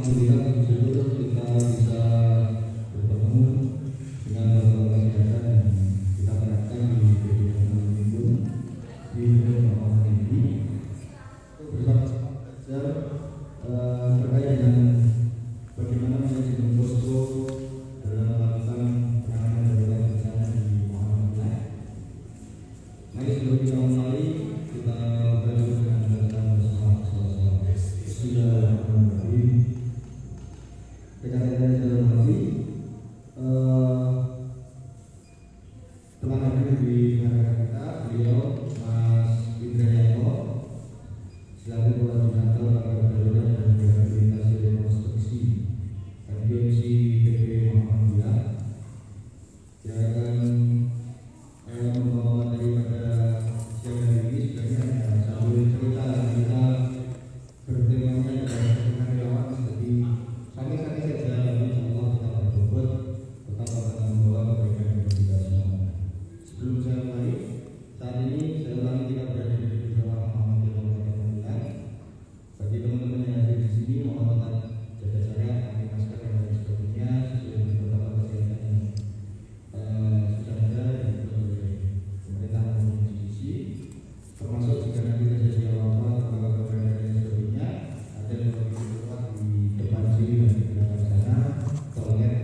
alhamdulillah bersyukur kita bisa bertemu dengan protokol kesehatan yang kita terapkan di kegiatan minggu di bulan ini bersama-sama belajar terkait dengan bagaimana manajemen posko dalam melakukan penanganan darurat bencana di Muhammadiyah. Mari sebelum kita mulai kita berdoa dengan bacaan bersama-sama. Bismillahirrahmanirrahim. Rekan-rekan yang saya hormati, telah hadir di negara kita beliau Mas Indrayanto selaku koordinator tanggap darurat dan rehabilitasi rekonstruksi FGMC PP Muhammadiyah yang akan membawa materi pada siang hari ini. Sebenarnya ada satu cerita kita bertemakan dengan relawan, jadi sakit-sakit saja, tapi insyaallah kita berbobot tetap akan membawa kebaikan bagi kita semua. Sebelum saya mulai, saat ini saya ulangi kita berada di bersama Muhammadiyah. Bagi teman-teman yang ada di sini, mohon tetap jaga jarak, pakai masker dan lain sebagainya sesuai dengan protokol kesehatan yang sudah ada dan dibuat oleh pemerintah maupun institusi. Termasuk jika nanti terjadi apa-apa atau kebakaran dan lain sebagainya, ada beberapa tempat di depan sini dan di belakang sana, toilet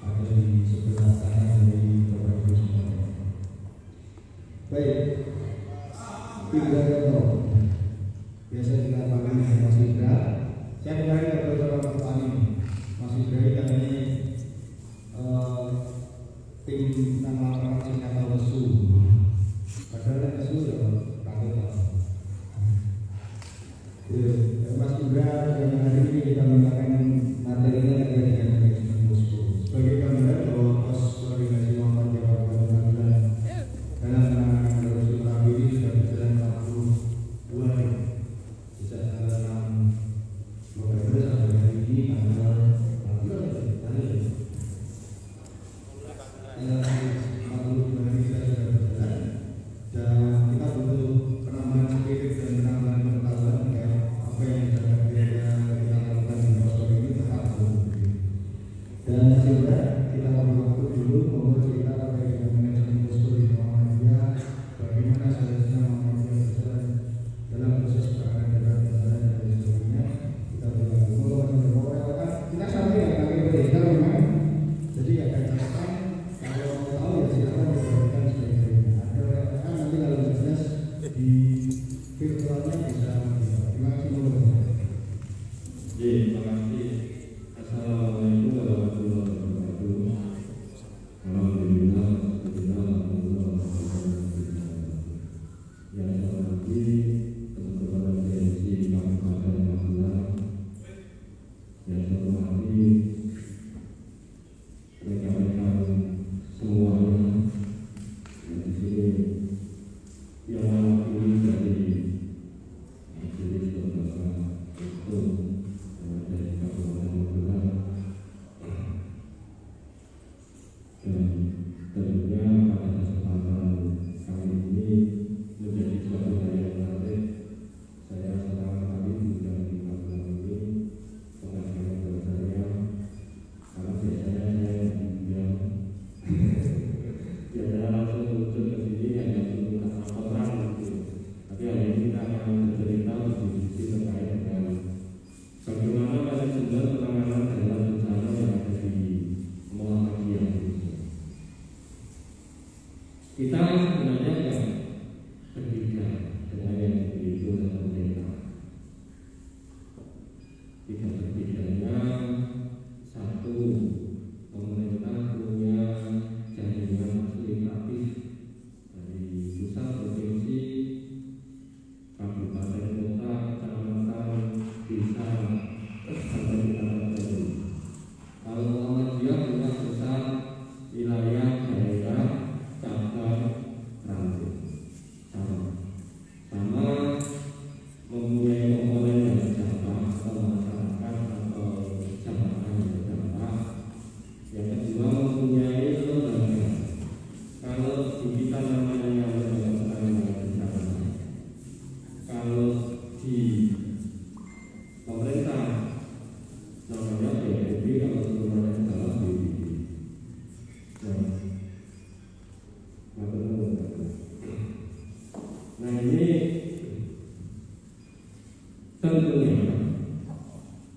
ada di sebelah kanan dari Bapak Ibu semuanya. Baik, Indrayanto biasa kita panggil Mas Indra. Saya kemarin dapat beberapa pertanyaan ini. Mas Indra ini katanya tim nama orang Singkata Lesu. Padahal Lesu ya kaget. Mas Indra yang hari ini kita mintakan materinya terkait dengan manajemen posko. Sebagai gambaran bahwa pos koordinasi Muhammadiyah dalam penanganan darurat tsunami ini sudah berjalan 42 hari. Sejak tanggal 6 November sampai hari ini tanggal 42 hari kita sudah berjalan dan kita butuh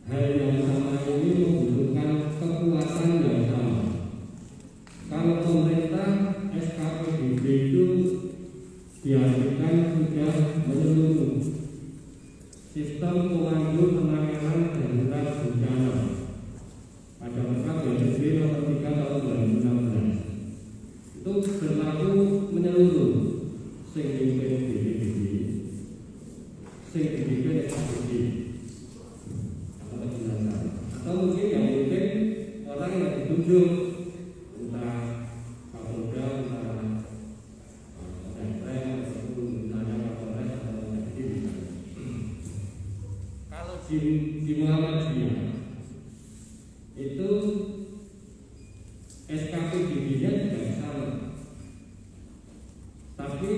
hal yang sama ini membutuhkan kekuatan yang sama. Kalau pemerintah SKPBD itu diartikan sudah menyeluruh sistem komando penanganan darurat bencana pada PKBNPB nomor 3 tahun 2016 itu berlaku menyeluruh sehingga BPBD sehingga SKPBD atau penjelasan atau mungkin yang mungkin orang yang ditunjuk entah Kapolda entah Sekren ataupun misalnya Kapolres atau Jaktim. Kalau di Muhammadiyah itu SKPBD-nya juga sama, tapi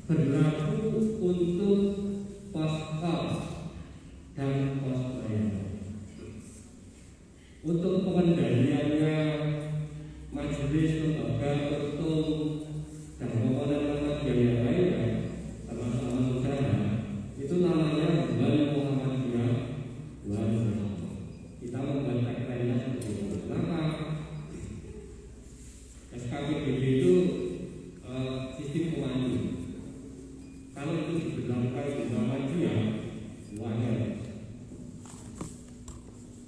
berlaku untuk pos-pos dan pos layanan. Untuk pengendaliannya majelis lembaga tertutup dan komponen biaya lainnya termasuk negara itu namanya Bulan Muhammadiyah Bulan kita membuat tagline-nya seperti itu. Kenapa? SKPBD itu sistem komando. Kalau itu diberlakukan di Muhammadiyah semuanya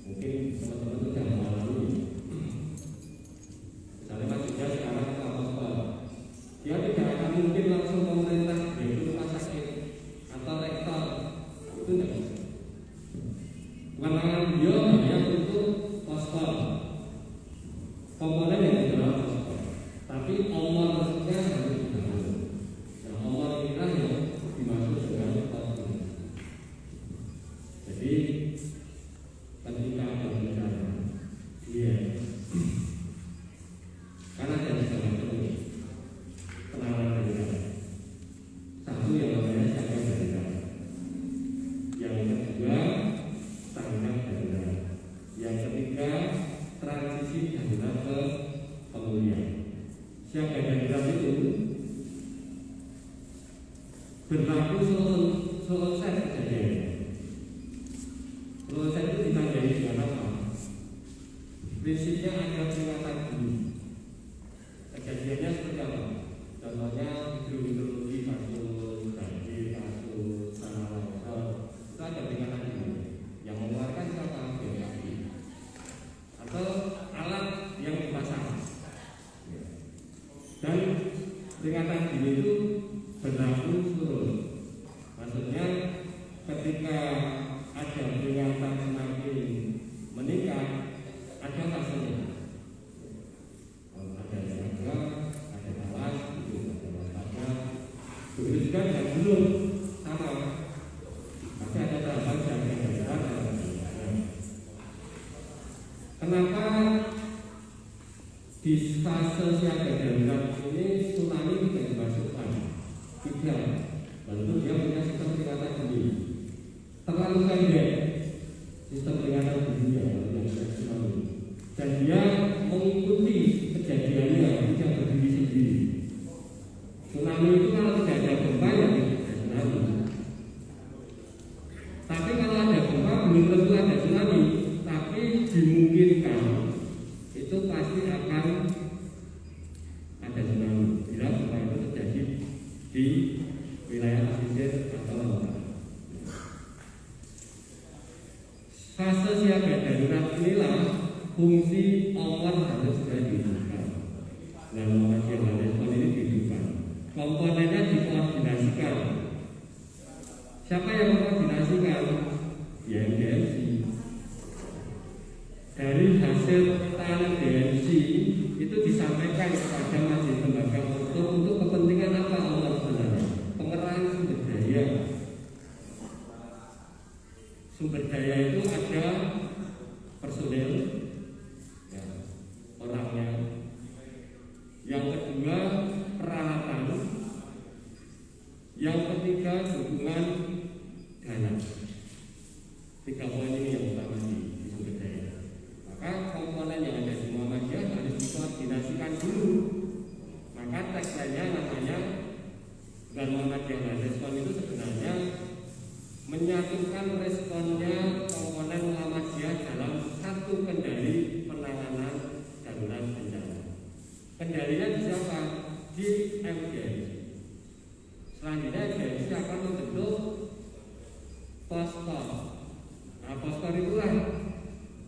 mungkin teman-teman sudah mengalami. Misalnya Mas Yuda sekarang ke hospital, dia tidak akan mungkin langsung pemerintah yaitu rumah sakit atau rektor, itu tidak bisa. Kewenangan dia hanya untuk hospital, komponen yang di dalam hospital, tapi omornya harus dibangun. Nah, omor inilah yang dimaksud dengan hospital. Jadi ketika ada bencana, karena ada segala macam penanganan darurat. Satu yang namanya siaga darurat, yang kedua tanggap darurat, yang ketiga transisi darurat ke pemulihan. Siaga darurat itu berlaku selesai kejadian. Proses itu ditandai dengan apa? Prinsipnya ada peringatan dini. Kejadiannya seperti apa? Contohnya hidrometeorologi kasus banjir, kasus tanah longsor, itu ada peringatan dini. Yang mengeluarkan siapa? BMKG. Atau alat yang dipasang. Dan peringatan dini itu berlaku surut. Maksudnya ketika ada peringatan semakin meningkat, ada fasenya. Ada siaga, ada awas, itu ada waspada. Begitu juga yang belum sama, tapi ada tahapan siaga darurat dan sebagainya. Kenapa di fase siaga darurat ini tsunami tidak dimasukkan? Tidak, lalu dia punya sistem peringatan dini. Terlalu pendek sistem peringatan dunia yang tsunami, dan dia mengikuti kejadiannya, tidak berdiri sendiri. Tsunami itu kalau tidak ada gempa ya tidak ada tsunami. Tapi kalau ada gempa belum tentu ada tsunami, tapi dimungkinkan itu pasti akan ada tsunami bila gempa itu terjadi di wilayah pesisir atau lautan. Fase siaga darurat inilah fungsi omor harus dihidupkan. Dan Muhammadiyah ini dihidupkan. Komponennya dikoordinasikan. Siapa yang mengkoordinasikan? Ya DMC. Dari hasil pemetaan DMC itu disampaikan kepada majelis lembaga untuk kepentingan apa omor sebenarnya? Pengerahan sumber daya. Sumber daya itu ada personel, ya, orangnya. Yang kedua peralatan. Yang ketiga dukungan dana. 3 poin ini yang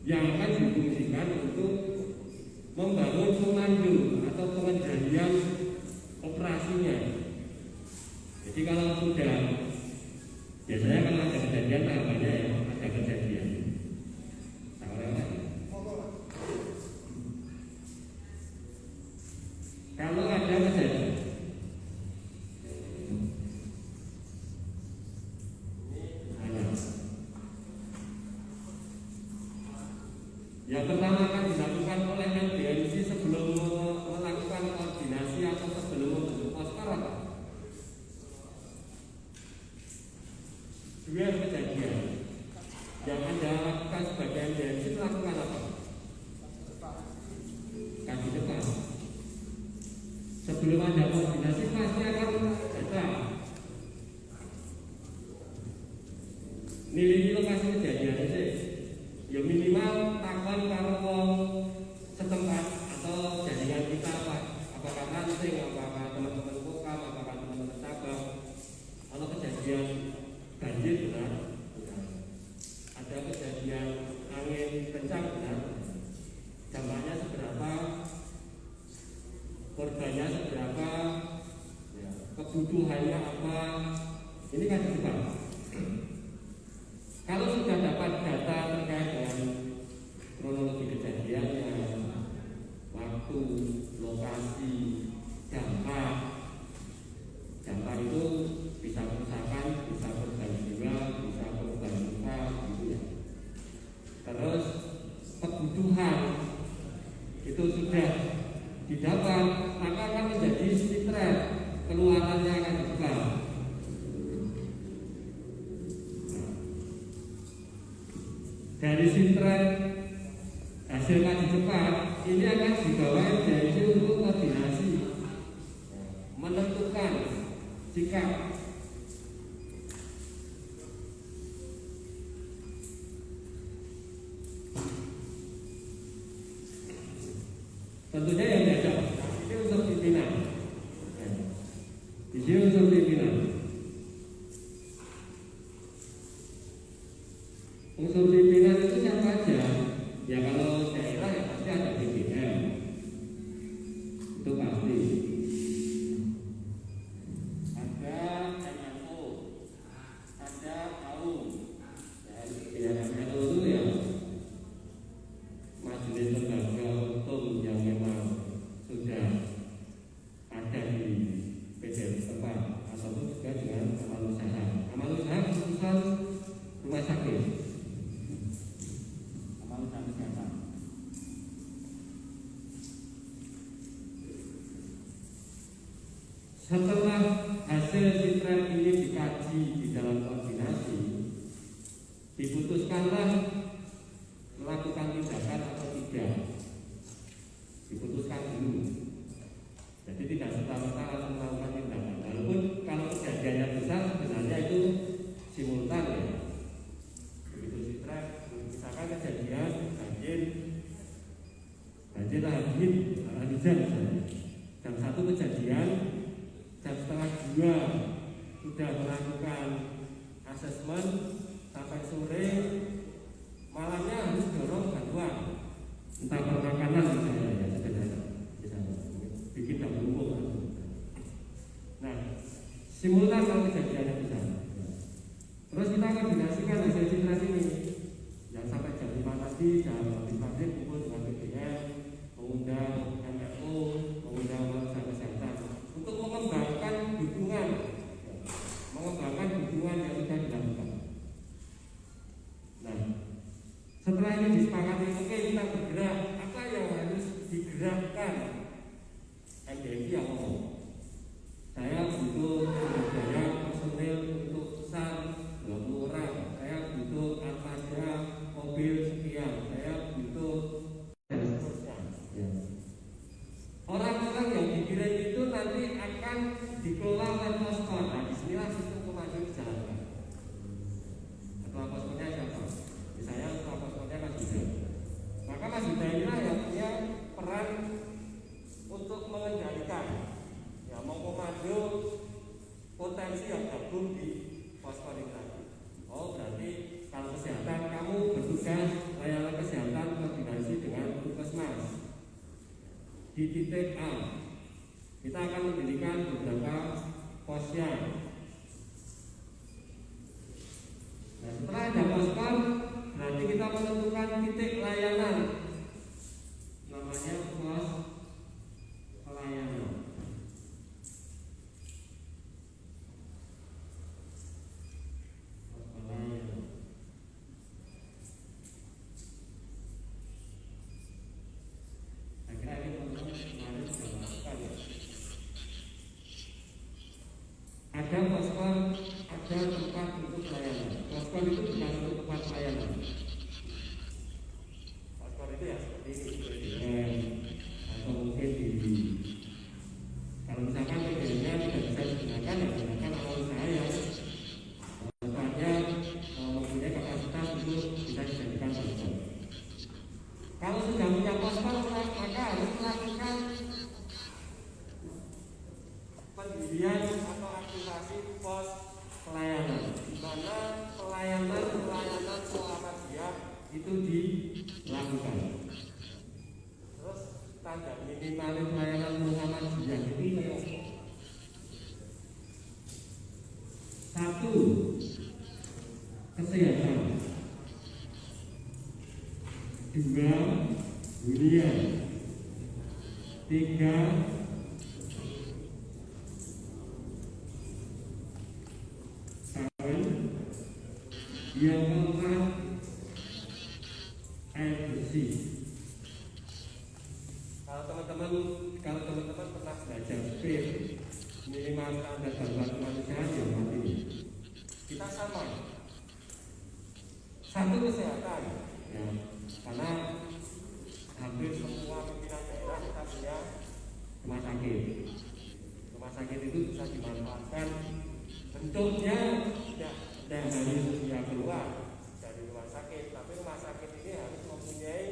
yang akan difungsikan untuk membangun pemandu atau pengendalian operasinya. Jadi kalau sudah, biasanya kalau ada kejadian tahapannya ya, ada kejadian. Kalau ada kejadian, yang pertama akan dilakukan oleh LBNC sebelum melakukan koordinasi atau sebelum membentuk poster apa? Dua kejadian yang Anda lakukan sebagai LBNC melakukan apa? Kaji depan. Sebelum Anda koordinasi pasti akan data. Nilai lokasi kejadian itu ya minimal takon karo wong setempat atau jaringan kita apakah ranting, apakah teman-teman kokam, apakah teman-teman cabang. Kalau kejadian banjir benar, ada kejadian angin kencang benar, dampaknya seberapa, korbannya seberapa, ya, kebutuhannya apa, ini kan depan. Kalau sudah dapat data terkait dengan kronologi kejadiannya, waktu, lokasi, dampak itu bisa kerusakan, bisa korban jiwa, bisa korban luka, gitu ya. Terus kebutuhan itu sudah didapat, maka akan menjadi sitret, keluarannya akan dibuka. Dari sitret hasil kaji cepat ini akan dibawa LBNC untuk koordinasi, menentukan sikap. Tentunya yang beda ini unsur pimpinan. Di sini unsur pimpinan. Unsur pimpinan itu siapa aja? Ya kalau daerah ya pasti ada BPM, itu pasti. Ada MNO, ada AU. Ya MNO itu ya majelis lembaga hukum yang memang sudah ada di PD tempat ataupun juga dengan amal usaha. Amal usaha khususan rumah sakit. Setelah hasil sitret ini dikaji di dalam koordinasi, diputuskanlah melakukan tindakan atau tidak. Diputuskan dulu. Jadi tidak serta-merta langsung melakukan tindakan. Walaupun kalau kejadiannya besar sebenarnya itu simultan ya. Begitu sitret, misalkan kejadian banjir lahar hujan misalnya. Jam 1 kejadian, jam setengah 2 sudah melakukan asesmen sampai sore, malamnya harus dorong bantuan, entah permakanan misalnya ya sederhana, bikin dapur umum. Nah, simultan kalau kejadiannya besar. Terus kita koordinasikan hasil sitret ini, yang sampai jam 5 tadi, jam habis maghrib kumpul dengan BPM, mengundang MNO, mengundang usaha kesehatan untuk mengembangkan dukungan yang sudah dilakukan. Nah, setelah ini disepakati, oke kita bergerak, apa yang harus digerakkan? LBNC yang ngomong, saya butuh daya personil untuk SAR 20 orang, saya butuh armada mobil sekian, saya butuh dan seterusnya. Orang-orang yang dikirim itu nanti akan dikelola oleh poskon. Nah, disinilah sistem komando dijalankan. Ketua poskonnya siapa? Misalnya ketua poskonnya Mas Yuda. Maka Mas Yuda inilah yang punya peran untuk mengendalikan di titik A kita akan mendirikan beberapa posyandu. Nah, setelah ada poskon, nanti kita menentukan titik layanan, namanya pos pelayanan. Pos pelayanan. Saya kira ini teman-teman kemarin sudah melakukan ya. Ada poskon, ada tempat untuk pelayanan. Poskon itu bukan untuk tempat pelayanan. Poskon itu ya seperti ini, atau mungkin di kalau misalkan medianya tidak bisa digunakan, ya gunakan awal usaha yang tempatnya mempunyai kapasitas untuk bisa dijadikan poskon. Kalau sudah punya poskon, maka harus melakukan pendirian atau aktivasi pos pelayanan, di mana pelayanan Muhammadiyah itu dilakukan. Terus standar minimal pelayanan Muhammadiyah itu satu, kesehatan, dua, hunian, tiga, yang keempat, air bersih. Kalau teman-teman pernah belajar PIR, minimal standar bantuan kemanusiaan yang mati, kita sama. Satu, kesehatan, ya, karena hampir semua pimpinan daerah kita punya rumah sakit. Rumah sakit itu bisa dimanfaatkan bentuknya dan harus dia keluar dari rumah sakit, tapi rumah sakit ini harus mempunyai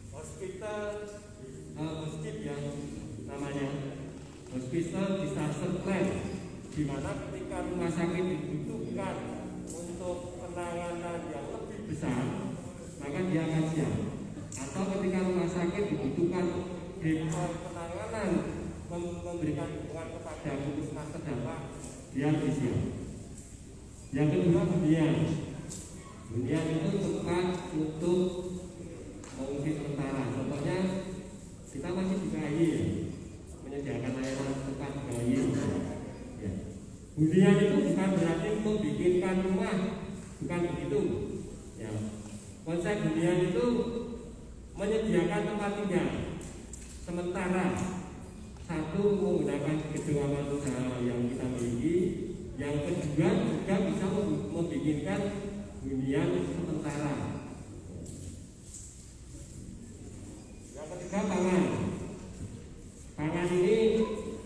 hospital yang namanya hospital disaster plan, di mana ketika rumah sakit dibutuhkan untuk penanganan yang lebih besar, maka dia akan siap. Atau ketika rumah sakit dibutuhkan penanganan memberikan dukungan kepada puskesmas terdampak, dia siap. Yang kedua, hunian. Hunian itu tempat untuk mengungsi sementara. Contohnya kita masih di KAI ya, menyediakan layanan tempat KAI. Ya. Hunian itu bukan berarti membikinkan rumah, bukan begitu. Ya. Konsep hunian itu menyediakan tempat tinggal sementara. Satu, menggunakan gedung amal usaha yang kita miliki. Yang kedua, juga bisa membikinkan hunian sementara. Yang ketiga, pangan. Pangan ini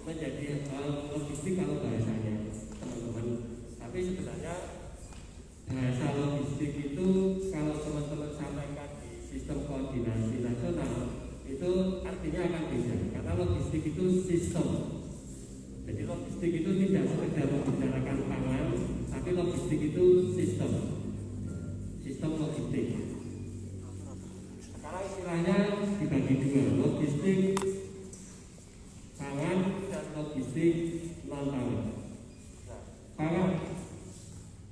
menjadi logistik kalau bahasanya teman-teman. Tapi sebenarnya bahasa logistik itu kalau teman-teman sampaikan di sistem koordinasi nasional itu artinya akan beda. Karena logistik itu sistem. Jadi logistik itu tidak sekedar membicarakan pangan, tapi logistik itu sistem logistik. Sekarang istilahnya dibagi dua, logistik pangan dan logistik non pangan. Nah, pangan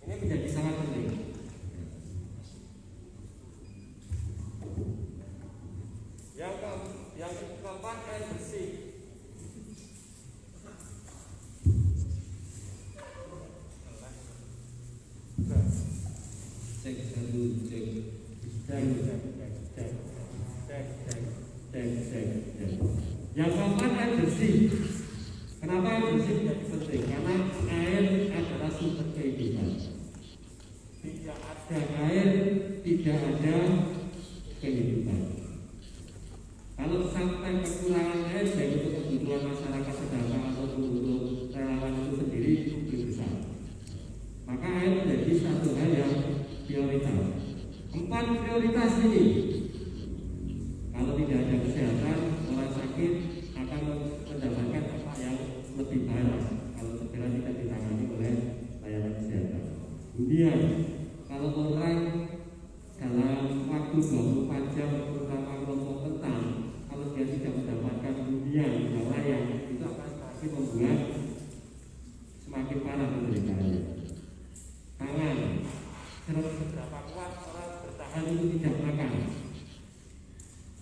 ini menjadi sangat penting. Yang keempat, air bersih. Cek. Yang keempat, air bersih. Kenapa air bersih menjadi penting? Karena air adalah sumber kehidupan. Tidak ada air, tidak ada kehidupan. Kalau sampai kekurangan air, baik untuk kebutuhan masyarakat terdampak atau untuk relawan itu sendiri lebih besar. Maka air menjadi satu hal yang prioritas. 4 prioritas ini, kalau tidak ada kesehatan, orang sakit akan mendapatkan apa yang lebih baik kalau segera tidak ditangani oleh layanan kesehatan. Kemudian, kalau orang dalam waktu 24 jam, terutama kelompok rentan, tahan untuk tidak makan.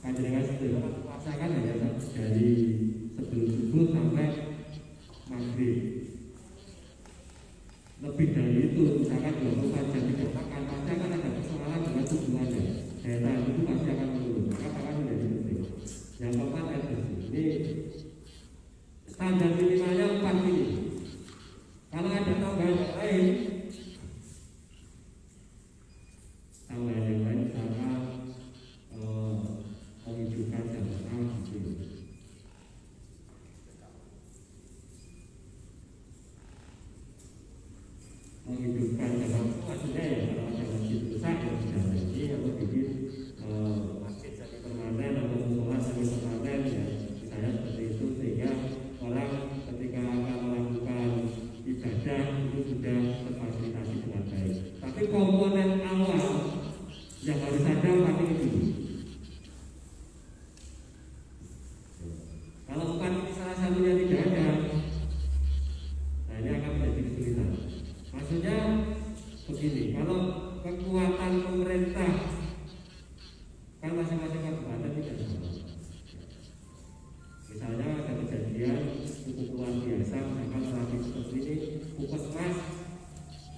Panjenengan sedaya rasakan hanya dari sebelum subuh sampai maghrib. Lebih dari itu, misalkan 24 jam tidak makan, pasti akan ada persoalan dengan tubuh Anda. Daya tahan itu pasti akan menurun, maka akan menjadi penting. Yang keempat air bersih. Ini standar minimalnya 4 ini. Kalau ada tambahan yang lain, misalkan menghidupkan jamaah gitu. Menghidupkan jamaah maksudnya ya kalau ada masjid besar yang sudah jadi atau bikin masjid semi permanen atau musola semi permanen ya misalnya seperti itu sehingga orang ketika akan melakukan ibadah itu sudah terfasilitasi dengan baik. Tapi komponen awal yang harus ada pakai itu. Kalau bukan salah satunya tidak ada, nah ini akan menjadi kesulitan. Maksudnya begini, kalau kekuatan pemerintah kan masing-masing kabupaten tidak sama. Misalnya ada kejadian cukup luar biasa, misalkan terapi seperti ini, puskesmas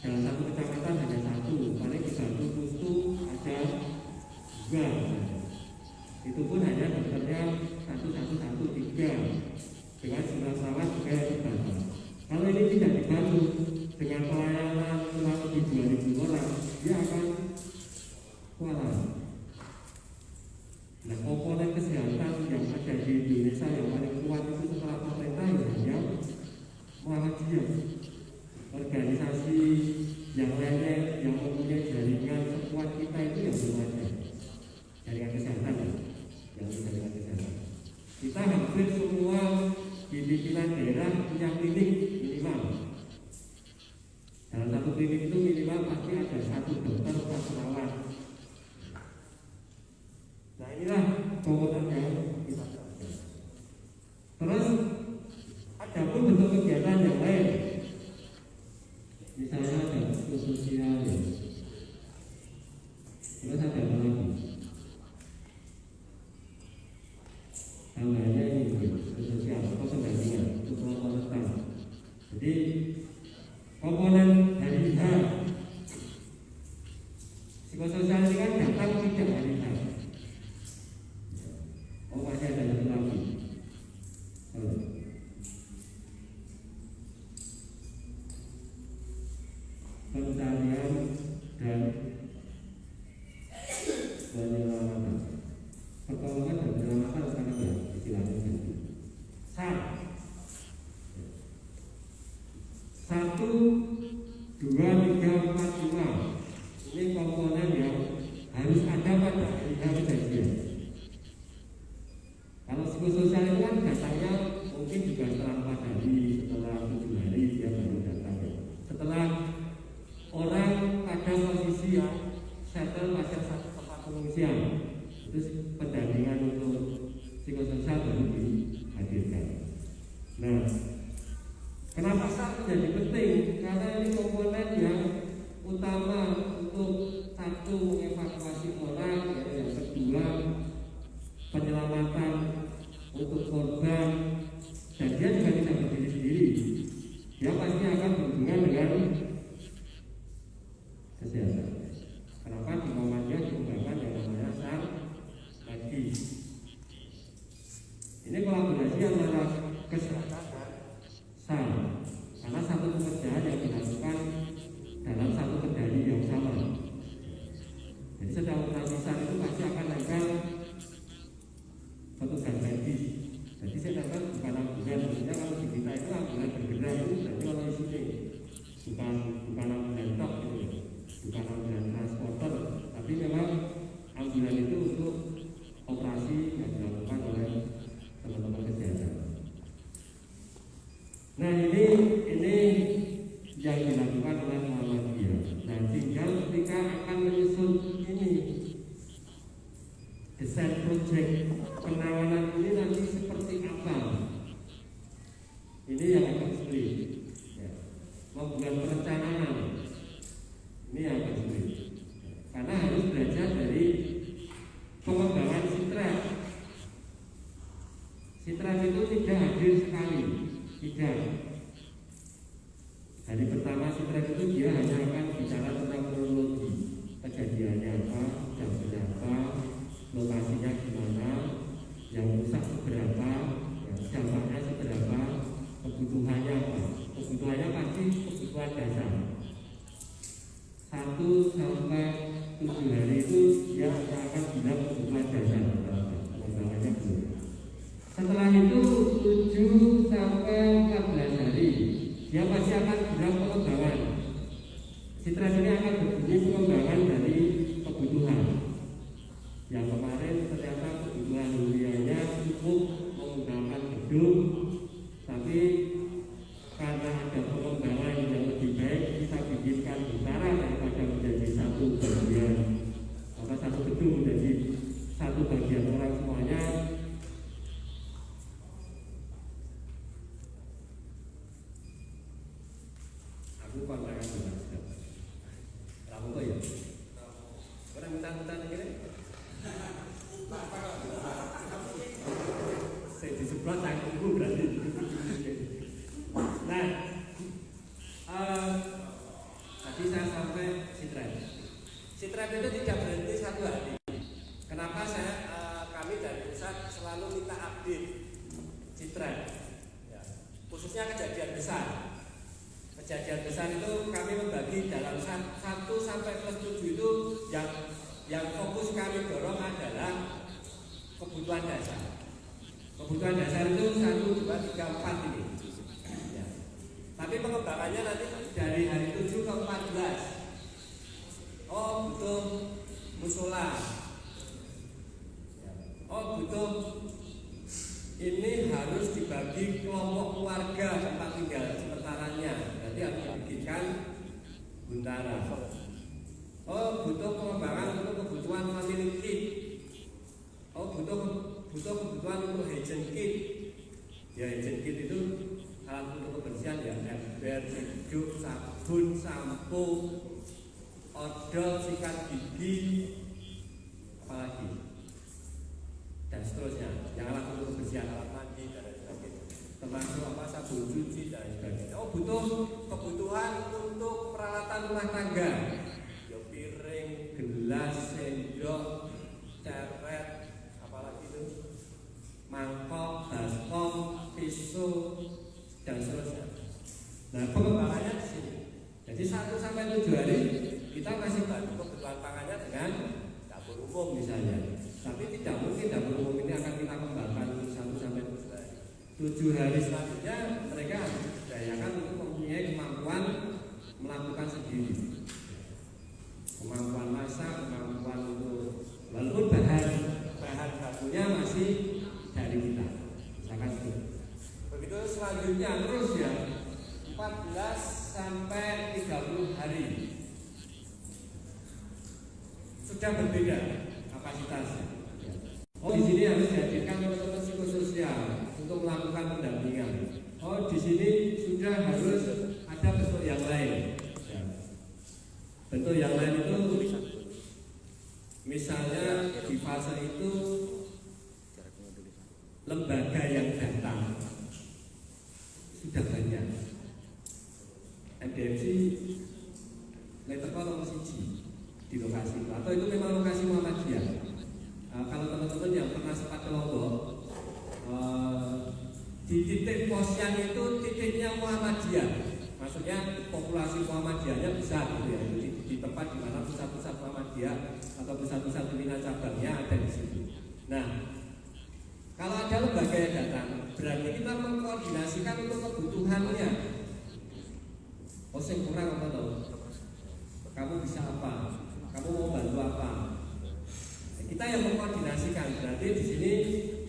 dalam satu kecamatan hanya satu, paling dibantu pustu ada 2. Itu pun hanya dokternya 1 dengan jumlah perawat juga yang terbatas. Kalau ini tidak dibantu dengan pelayanan kurang lebih 2.000 orang, dia akan kewalahan. Nah, komponen kesehatan yang ada di Indonesia yang paling kuat itu setelah pemerintah hanya Muhammadiyah. Organisasi yang lainnya yang mempunyai jaringan sekuat kita itu yang belum ada. Jaringan kesehatan yang jaringan kesehatan. Kita hampir semua di pimpinan daerah punya klinik minimal. Dalam satu klinik itu minimal pasti ada 1 dokter atau perawat. Nah inilah komponen yang kita lakukan. Terus ada pun bentuk kegiatan yang lain. Misalnya ada sosial ya. Terus ada apa lagi? Tambahannya ini sosial atau pendampingan untuk kelompok. Jadi komponen dari hal psikososial ini kan datang tidak dari hal. Oh masih ada satu lagi. Pencarian dan penyelamatan. Pertolongan dan penyelamatan sekarang ya istilahnya ganti. 1, 2, 3, 4, 5. Ini komponen yang harus ada pada hari kejadian. Kalau psikososial itu kan datangnya mungkin juga setelah 4 hari, setelah 7 hari dia baru datang. Setelah orang pada posisi yang settle pada satu tempat pengungsian, terus pendampingan untuk psikososial baru dihadirkan. Nah, kenapa SAR menjadi penting? Karena ini komponen yang utama untuk 1 mengevakuasi orang, yang kedua penyelamatan untuk korban, dan dia juga tidak berdiri sendiri. Dia pasti akan berhubungan dengan kesehatan. Kenapa di Muhammadiyah dikembangkan yang namanya SAR medis? Ini kolaborasi antara kesehatan dan SAR, karena satu pekerjaan yang dilakukan dalam satu kendali yang sama. Jadi sedang operasi SAR itu pasti akan nempel petugas medis. Jadi sedangkan bukan ambulan, maksudnya kalau di kita itu ambulan bergerak itu berarti orang sini, bukan ambulan tok gitu, bukan ambulan transporter, tapi memang ambulan itu untuk operasi yang dilakukan oleh teman-teman kesehatan. Nah ini yang dilakukan oleh Muhammadiyah. Nah tinggal ketika akan menyusun ini desain project penanganan ini nanti seperti apa? Ini yang agak sulit. Ya. Membuat perencanaan ini agak sulit. Karena harus belajar dari melaksanakan bidang kebutuhan dasar pengembangannya dulu. Setelah itu 7 sampai 14 hari dia pasti akan bilang pengembangan. Citra ini akan berbunyi pengembangan dari kebutuhan. Yang kemarin ternyata kebutuhan huniannya cukup menggunakan gedung, tapi karena ada pengembangan yang lebih baik kita bikinkan utara daripada menjadi satu bagian, maka satu gedung menjadi satu bagian orang semuanya. Aku kontrakan juga. Kamu kok ya? Orang minta-minta ini? Saya di sebelah tanggung berarti. Nah, tadi saya sampai Citra. Citra itu tidak berhenti satu hari. Kenapa kami dari pusat selalu minta update Citra, ya, khususnya kejadian besar. Kejadian besar itu kami membagi dalam 1 sampai plus 7 itu yang fokus kami dorong adalah kebutuhan dasar. Kebutuhan dasar itu 1, 2, 3, 4 ini. Ya. Tapi pengembangannya nanti dari hari 7 ke 14. Oh, butuh musola. Oh, butuh ini harus dibagi kelompok keluarga tempat tinggal sementaranya. Berarti harus dibikinkan buntara. Oh, butuh pengembangan untuk kebutuhan family kit. Oh, butuh kebutuhan untuk hygiene kit. Ya, hygiene kit itu alat untuk kebersihan ya, ember, sejuk, sabun, sampo, odol, sikat gigi, apalagi dan seterusnya. Yang alat untuk kebersihan, alat mandi dan sebagainya, termasuk sabun cuci dan sebagainya. Oh, butuh kebutuhan untuk peralatan rumah tangga, ya, piring, gelas, sendok, ceret, apalagi itu, mangkok, baskom, pisau dan seterusnya. Nah, pengembangannya di sini. Jadi 1 sampai 7 hari kita masih bantu kebutuhan pangannya dengan dapur umum misalnya. Tapi tidak mungkin dapur umum ini akan kita kembangkan 1 sampai 7 hari. 7 hari selanjutnya mereka harus diberdayakan untuk mempunyai kemampuan melakukan sendiri. Kemampuan masak, kemampuan untuk walaupun bahan bakunya masih dari kita. Misalkan itu. Begitu selanjutnya terus ya 14 sampai 30 hari sudah berbeda kapasitasnya. Oh, di sini harus dihadirkan teman-teman psikososial untuk melakukan pendampingan. Oh, di sini sudah harus ada bentuk yang lain. Ya. Bentuk yang lain itu misalnya di fase itu lembaga yang datang sudah banyak. MDMC letakkan nomor 1 di lokasi itu, atau itu memang lokasi Muhammadiyah. Kalau teman-teman yang pernah sempat ke Lombok, di titik posyan itu titiknya Muhammadiyah, maksudnya populasi Muhammadiyahnya besar gitu ya. Di tempat di mana pusat-pusat Muhammadiyah atau pusat-pusat pimpinan cabangnya ada di situ. Nah, kalau ada lembaga yang datang, berarti kita mengkoordinasikan untuk kebutuhannya. Oh, sing kurang apa tau? Kamu bisa apa? Kamu mau bantu apa? Kita yang mengkoordinasikan. Berarti di sini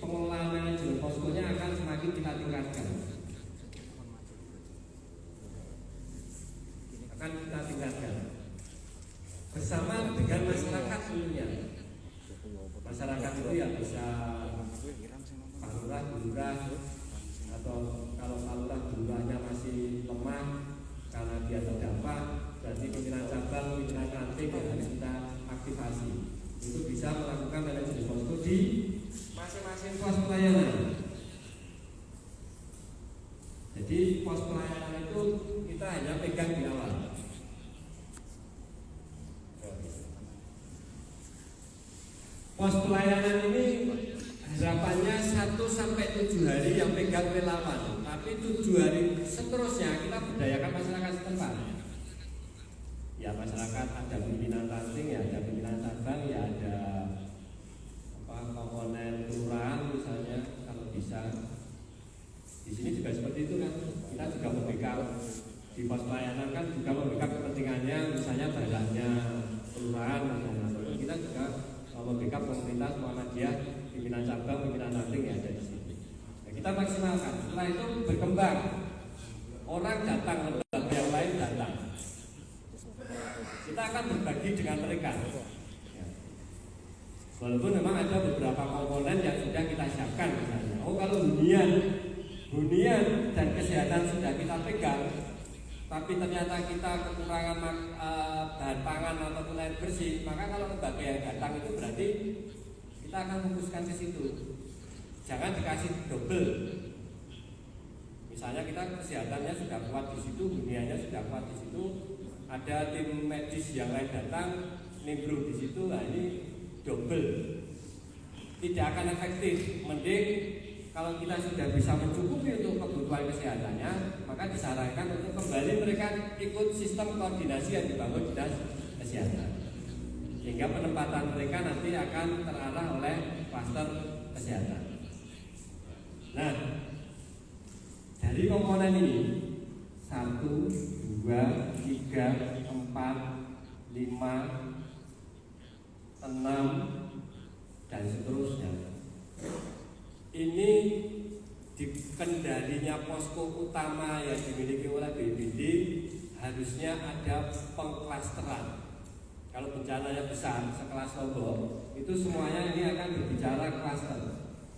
pengelolaan manajemen poskonya akan semakin kita tingkatkan. Akan kita tingkatkan bersama dengan masyarakat tentunya. Masyarakat itu ya bisa Pak Lurah, Bu Lurah, atau kalau Pak Lurah, Bu Lurahnya masih lemah karena dia terdampak, berarti pimpinan cabang, pimpinan ranting yang harus kita aktifasi. Itu bisa melakukan manajemen posko di masing-masing pos pelayanan. Jadi pos pelayanan itu kita hanya pegang di awal. Pos pelayanan ini harapannya 1 sampai 7 hari yang pegang relawan, tapi 7 hari seterusnya kita berdayakan masyarakat setempat. Ya, masyarakat ada pimpinan ranting, ya ada pimpinan cabang, ya ada Universitas Muhammadiyah, pimpinan cabang, pimpinan ranting yang ada di sini. Nah, kita maksimalkan. Setelah itu berkembang, orang datang, lembaga yang lain datang. Kita akan berbagi dengan mereka. Ya. Walaupun memang ada beberapa komponen yang sudah kita siapkan, misalnya, kalau hunian dan kesehatan sudah kita pegang, tapi ternyata kita kekurangan bahan pangan ataupun air bersih, maka kalau lembaga yang datang itu berarti kita akan fokuskan ke situ. Jangan dikasih double. Misalnya kita kesehatannya sudah kuat di situ, huniannya sudah kuat di situ, ada tim medis yang lain datang, nimbrung di situ, nah ini double. Tidak akan efektif. Mending kalau kita sudah bisa mencukupi untuk kebutuhan kesehatannya, maka disarankan untuk kembali mereka ikut sistem koordinasi yang dibangun dinas kesehatan, sehingga penempatan mereka nanti akan terarah oleh klaster kesehatan. Nah, dari komponen ini 1, 2, 3, 4, 5, 6 dan seterusnya. Ini kendalinya posko utama yang dimiliki oleh BPBD harusnya ada pengklasteran. Kalau bencananya besar sekelas Lombok, itu semuanya ini akan berbicara klaster,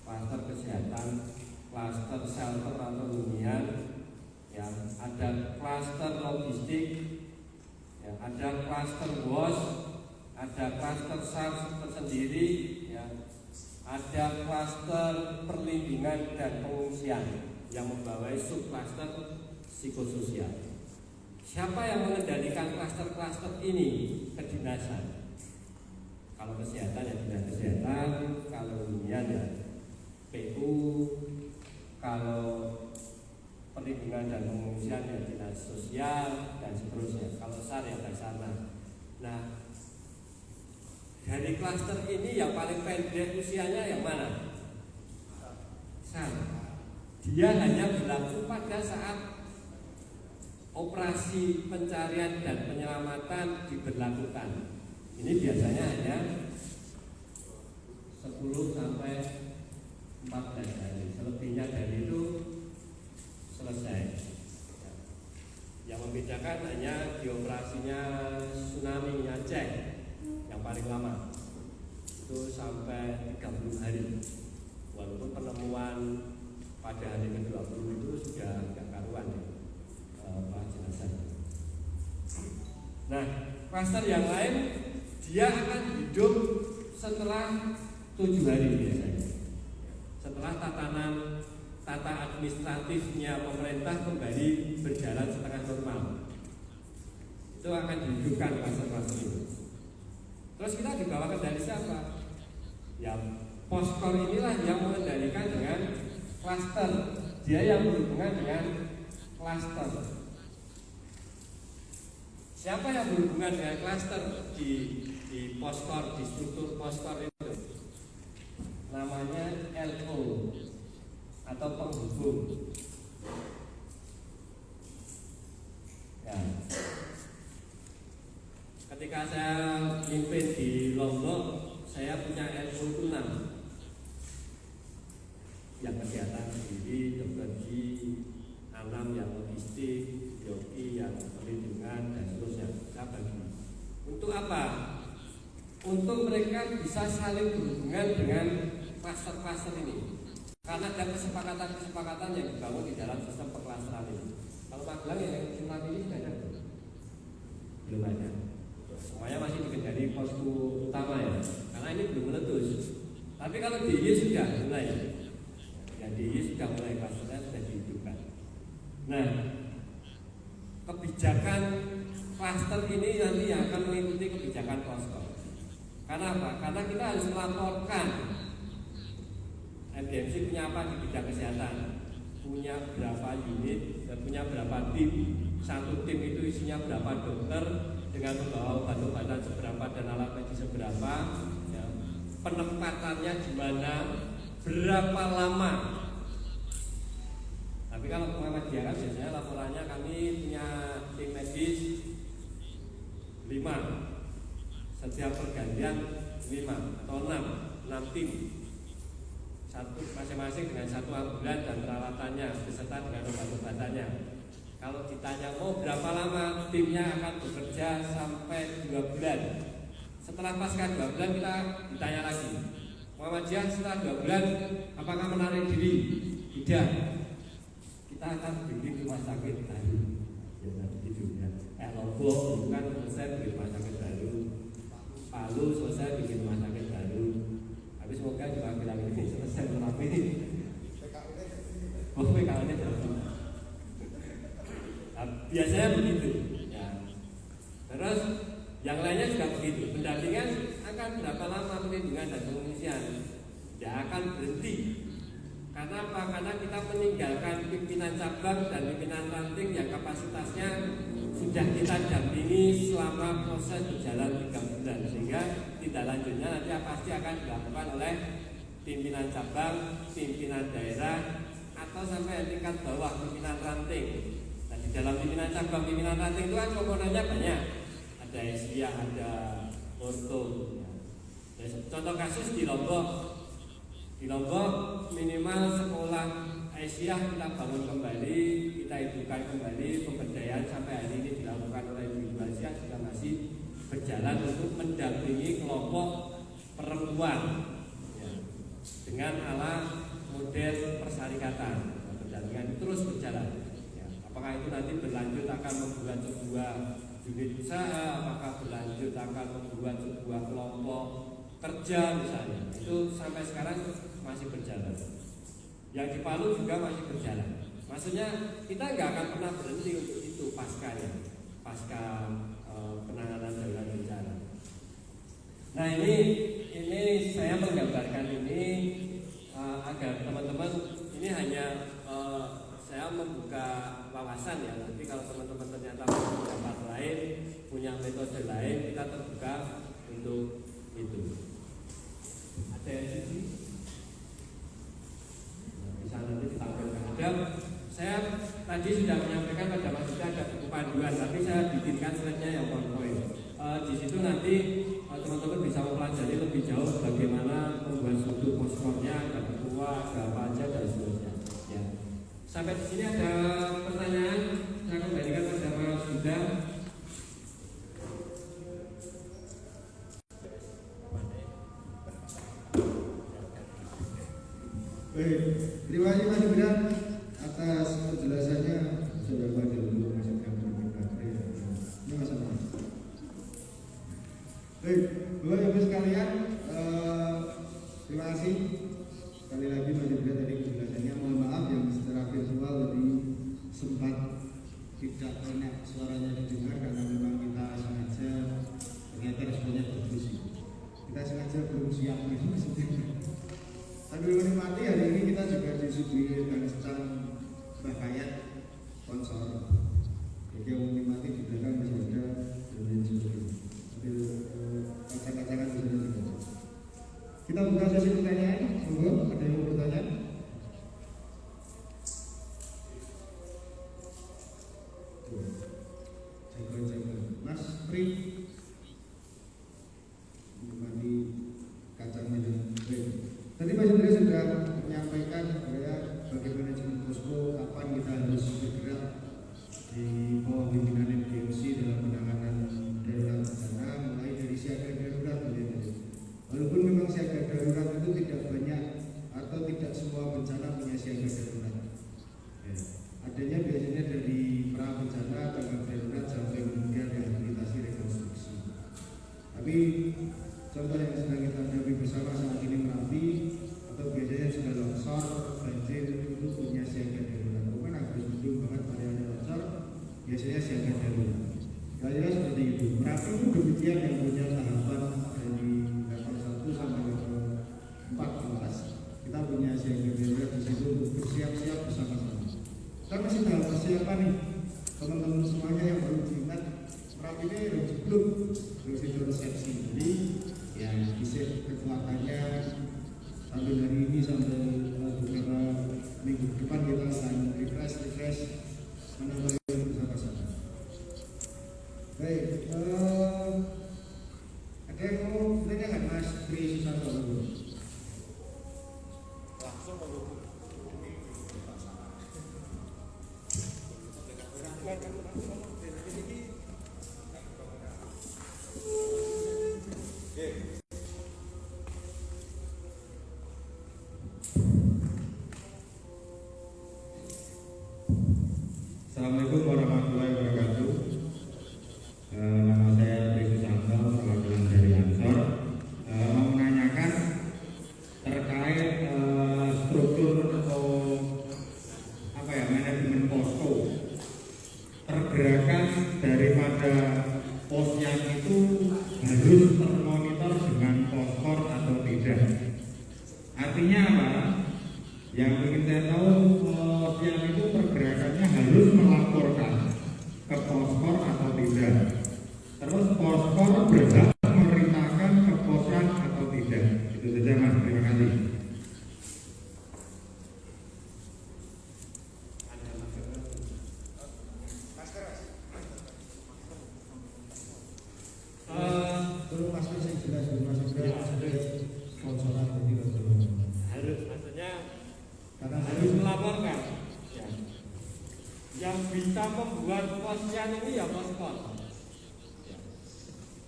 klaster kesehatan, klaster shelter atau hunian, ya, ada klaster logistik, ya, ada klaster WOS, ada klaster SARS tersendiri, ya, ada klaster perlindungan dan pengungsian yang membawai subklaster psikososial. Siapa yang mengendalikan klaster-klaster ini? Kedinasan. Kalau kesehatan ya dinas kesehatan, kalau hunian ya PU, kalau perlindungan dan pengungsian ya dinas sosial dan seterusnya. Kalau SAR ya Basarnas. Nah, dari klaster ini yang paling pendek usianya yang mana? SAR. Dia hanya berlaku pada saat operasi pencarian dan penyelamatan diberlakukan. Ini biasanya hanya 10 sampai 14 hari. Selebihnya dari itu selesai. Yang membedakan hanya di operasinya tsunami Aceh yang paling lama itu sampai 30 hari. Walaupun penemuan pada hari ke-20 itu sudah agak karuan ya. Jenazah. Nah, klaster yang lain dia akan hidup setelah 7 hari biasanya. Setelah tata administratifnya pemerintah kembali berjalan setengah normal, itu akan dihidupkan klaster-klaster itu. Terus kita dibawa kendali siapa? Ya, Poskor inilah yang mengendalikan dengan klaster. Dia yang berhubungan dengan klaster. Siapa yang berhubungan dengan klaster di Poskor, di struktur Poskor itu? Namanya LO atau penghubung. Ya. Ketika saya mimpin di Lombok, saya punya LO itu 6. Yang kesehatan sendiri, dokter G, 6 yang logistik, Yogi yang perlindungan dan seterusnya. Saya bagi. Untuk apa? Untuk mereka bisa saling berhubungan dengan klaster-klaster ini. Karena ada kesepakatan-kesepakatan yang dibangun di dalam sistem perklasteran ini. Kalau Magelang yang surat ini sudah ada? Belum ada. Semuanya masih dikendali posko utama ya. Karena ini belum meletus. Tapi kalau DIY sudah mulai. Ya DIY sudah mulai, klasternya sudah dihidupkan. Nah, kebijakan klaster ini nanti akan mengikuti kebijakan Poskor. Karena apa? Karena kita harus melaporkan MDMC punya apa di bidang kesehatan, punya berapa unit, dan punya berapa tim. Satu tim itu isinya berapa dokter dengan membawa obat-obatan seberapa dan alat medis seberapa, ya. Penempatannya di mana, berapa lama. Tapi kalau Muhammadiyah kan biasanya laporannya kami punya tim medis 5. Setiap pergantian 5 atau 6 tim, satu masing-masing dengan satu ambulan dan peralatannya beserta dengan obat-obatannya. Kalau ditanya mau berapa lama, timnya akan bekerja sampai 2 bulan. Setelah pasca 2 bulan kita ditanya lagi, Muhammadiyah setelah 2 bulan apakah menarik diri? Tidak. Kita akan bikin rumah sakit baru. Ya begitu ya. Lombok bukan selesai bikin rumah sakit baru. Palu selesai bikin rumah sakit baru. Tapi semoga juga bilang ini selesai terapi. Oh, PKL-nya baru. Nah, biasanya begitu. Ya. Terus yang lainnya juga begitu. Pendampingan akan berapa lama perlindungan dan pengungsian? Tidak akan berhenti. Karena apa? Karena kita meninggalkan pimpinan cabang dan pimpinan ranting yang kapasitasnya sudah kita dampingi selama proses berjalan 3 bulan, sehingga tidak lanjutnya nanti pasti akan dilakukan oleh pimpinan cabang, pimpinan daerah, atau sampai tingkat bawah pimpinan ranting. Nah, di dalam pimpinan cabang, pimpinan ranting itu kan komponennya banyak. Ada Asia, ada Orto. Contoh kasus di Lombok. Di Lombok minimal sekolah Asia kita bangun kembali, kita hidupkan kembali, pemberdayaan sampai hari ini dilakukan oleh Ibu Asia juga masih berjalan untuk mendampingi kelompok perempuan ya, dengan ala model persyarikatan. Pendampingan terus berjalan. Ya, apakah itu nanti berlanjut akan membuat sebuah unit usaha, apakah berlanjut akan membuat sebuah kelompok kerja misalnya, itu sampai sekarang masih berjalan. Yang di Palu juga masih berjalan. Maksudnya kita nggak akan pernah berhenti untuk itu pasca penanganan darurat bencana. Nah ini saya menggambarkan ini agar teman-teman ini hanya saya membuka wawasan ya. Nanti kalau teman-teman ternyata punya pendapat lain, punya metode lain, kita terbuka untuk itu. Ada yang sisi? Bisa nanti ditampilkan. Ada. Saya tadi sudah menyampaikan pada Mas Yuda ada buku panduan, tapi saya bikinkan slide-nya yang PowerPoint. Di situ nanti teman-teman bisa mempelajari lebih jauh bagaimana membuat struktur poskornya, ada ketua, ada apa aja dan seterusnya. Ya. Sampai di sini ada pertanyaan, saya kembalikan pada Mas Yuda. Baik, terima kasih Mas Yuda atas penjelasannya. Sudah pada dulu masyarakat berbagai ini masalah. Baik, Bapak Ibu sekalian, terima kasih sekali lagi Mas Yuda tadi penjelasannya. Mohon maaf yang secara virtual tadi sempat tidak enak suaranya didengar karena memang kita sengaja ternyata responnya bagus. Kita sengaja belum siap maksudnya. Sambil menikmati hari ini kita juga disuguhi dengan stand Bahayat sponsor. Jadi yang menikmati di belakang masih ada dan lain sebagainya. Sambil kacang-kacangan bisa juga. Kita buka sesi pertanyaan. Monggo, ada yang mau bertanya? Jaga-jaga. Mas Pri, menikmati kacangnya dan tadi Pak Yudhri sudah menyampaikan bagaimana manajemen posko, kapan kita harus bergerak di bawah pimpinan MDMC dalam penanganan darurat bencana, mulai dari siaga darurat. Walaupun memang siaga darurat itu tidak banyak atau tidak semua bencana punya siaga darurat. Ya. Adanya biasanya dari pra bencana, tanggap darurat sampai kemudian rehabilitasi rekonstruksi. Tapi contoh yang sedang kita hadapi bersama saat ini Merapi atau biasanya sudah longsor, banjir itu punya siaga darurat. Bukan agak mendung banget pada ada longsor, biasanya siaga darurat. Kira-kira seperti itu. Merapi itu demikian yang punya tahapan dari level 1 sampai level 14. Kita punya siaga darurat di situ untuk bersiap-siap bersama-sama. Kita masih dalam persiapan nih, teman-teman semuanya yang baru diingat. Merapi ini belum itu resepsi. Jadi ya bisa kekuatannya sampai hari ini sampai beberapa minggu depan kita akan refresh menambah bersama-sama. Baik, ada yang mau bertanya nggak Mas? Assalamualaikum warahmatullahi wabarakatuh. Nama saya Tri Susanto, perwakilan dari Ansor. Mau menanyakan terkait struktur atau manajemen posko. Pergerakan daripada posyandu itu harus termonitor dengan poskor atau tidak. Artinya apa? Yang ingin saya tahu, posyandu itu pergerakannya harus melaporkan ke poskor atau tidak. Terus poskor berhak memerintahkan ke posyan atau tidak. Itu saja Mas, terima kasih. Belum pasti saya jelas belum masuk ke sponsoran jadi belum. Harus, maksudnya Karena harus melaporkan. Ya. Yang bisa membuat posyan ini ya poskor.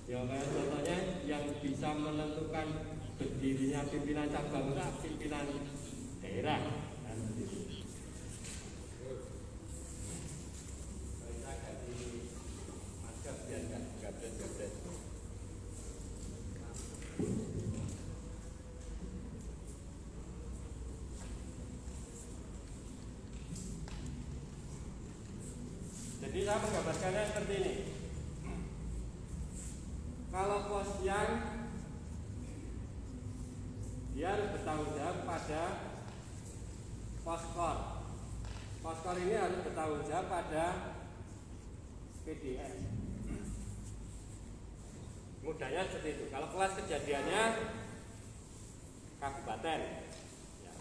Ya kayak contohnya yang bisa menentukan berdirinya pimpinan cabang itu pimpinan daerah. Kan begitu. Jadi saya menggambarkannya seperti ini. Kalau posyan dia harus bertanggung jawab pada poskor. Poskor ini harus bertanggung jawab pada PDS. Mudahnya seperti itu. Kalau kelas kejadiannya kabupaten. Ya.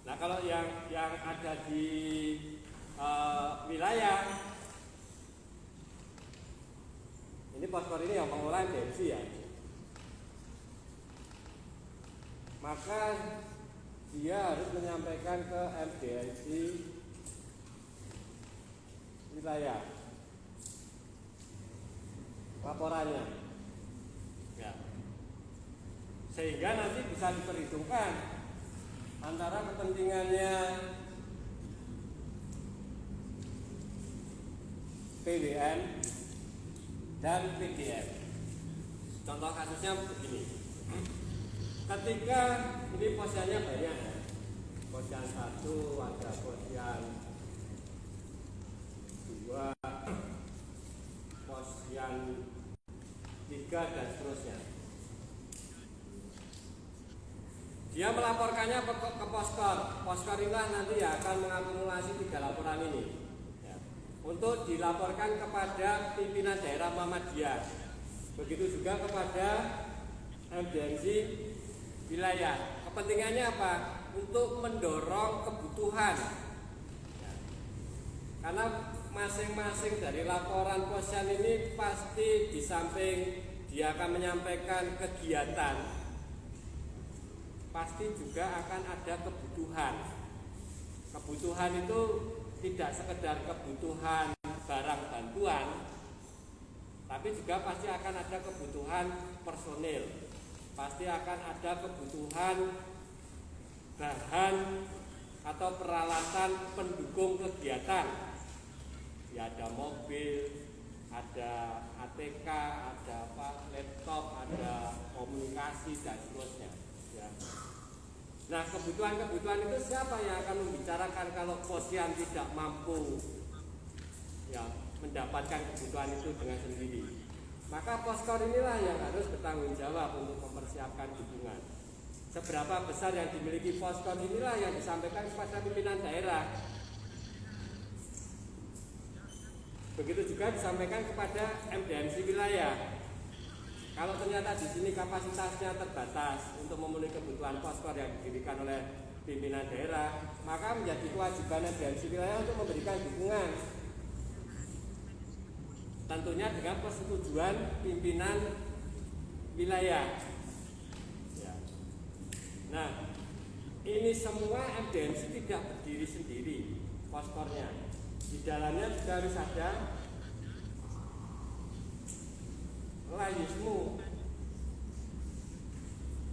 Nah kalau yang ada di wilayah ini poskor ini yang mengelola MDMC ya, maka dia harus menyampaikan ke MDMC wilayah laporannya ya. Sehingga nanti bisa diperhitungkan antara kepentingannya PWN dan PDM. Contoh kasusnya begini. Ketika ini posyannya banyak ya. Posyan 1, ada posyan 2, posyan 3 dan seterusnya. Dia melaporkannya ke poskor. Poskor inilah nanti ya akan mengakumulasi 3 laporan ini. Untuk dilaporkan kepada pimpinan daerah Muhammadiyah, begitu juga kepada MDMC wilayah. Kepentingannya apa? Untuk mendorong kebutuhan. Karena masing-masing dari laporan posyan ini pasti di samping dia akan menyampaikan kegiatan, pasti juga akan ada kebutuhan. Kebutuhan itu tidak sekedar kebutuhan barang bantuan, tapi juga pasti akan ada kebutuhan personil, pasti akan ada kebutuhan bahan atau peralatan pendukung kegiatan. Ya ada mobil, ada ATK, ada laptop, ada komunikasi dan seterusnya. Ya. Nah kebutuhan-kebutuhan itu siapa yang akan membicarakan kalau posyan tidak mampu ya mendapatkan kebutuhan itu dengan sendiri? Maka poskor inilah yang harus bertanggung jawab untuk mempersiapkan dukungan. Seberapa besar yang dimiliki poskor inilah yang disampaikan kepada pimpinan daerah. Begitu juga disampaikan kepada MDMC wilayah. Kalau ternyata di sini kapasitasnya terbatas untuk memenuhi kebutuhan poskor yang didirikan oleh pimpinan daerah, maka menjadi kewajiban MDMC wilayah untuk memberikan dukungan. Tentunya dengan persetujuan pimpinan wilayah. Ya. Nah, ini semua MDMC tidak berdiri sendiri poskornya. Di dalamnya juga harus ada layismu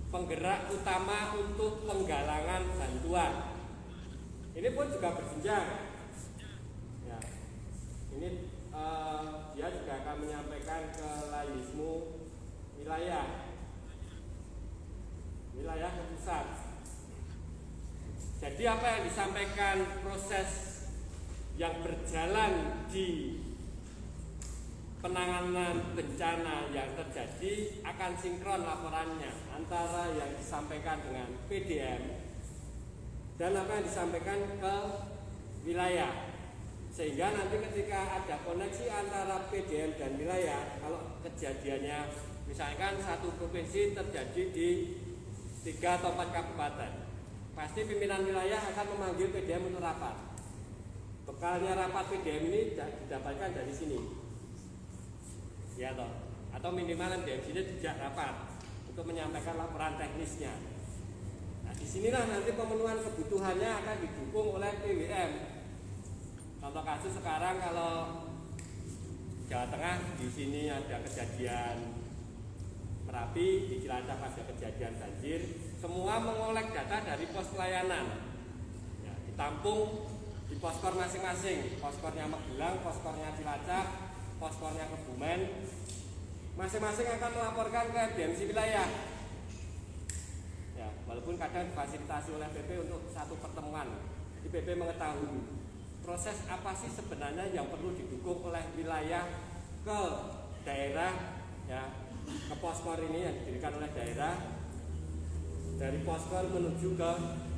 penggerak utama untuk penggalangan bantuan. Ini pun juga berjenjang. Ya, ini dia juga akan menyampaikan ke Layismu wilayah ke pusat. Jadi apa yang disampaikan proses yang berjalan di penanganan bencana yang terjadi akan sinkron laporannya antara yang disampaikan dengan PDM dan apa yang disampaikan ke wilayah, sehingga nanti ketika ada koneksi antara PDM dan wilayah, kalau kejadiannya misalkan satu provinsi terjadi di 3 atau 4 kabupaten, pasti pimpinan wilayah akan memanggil PDM untuk rapat. Bekalnya rapat PDM ini didapatkan dari sini, ya toh, atau minimal dari sini tidak rapat untuk menyampaikan laporan teknisnya. Nah, disinilah nanti pemenuhan kebutuhannya akan didukung oleh PWM. Contoh kasus sekarang kalau Jawa Tengah, di sini ada kejadian Merapi, di Cilacap ada kejadian banjir, semua mengolek data dari pos pelayanan, ya, ditampung di poskor masing-masing, poskornya Magelang, poskornya Cilacap, poskornya Kebumen, masing-masing akan melaporkan ke BMC wilayah. Ya, walaupun kadang difasilitasi oleh PP untuk satu pertemuan, jadi PP mengetahui proses apa sih sebenarnya yang perlu didukung oleh wilayah ke daerah, ya, ke poskor ini yang didirikan oleh daerah, dari poskor menuju ke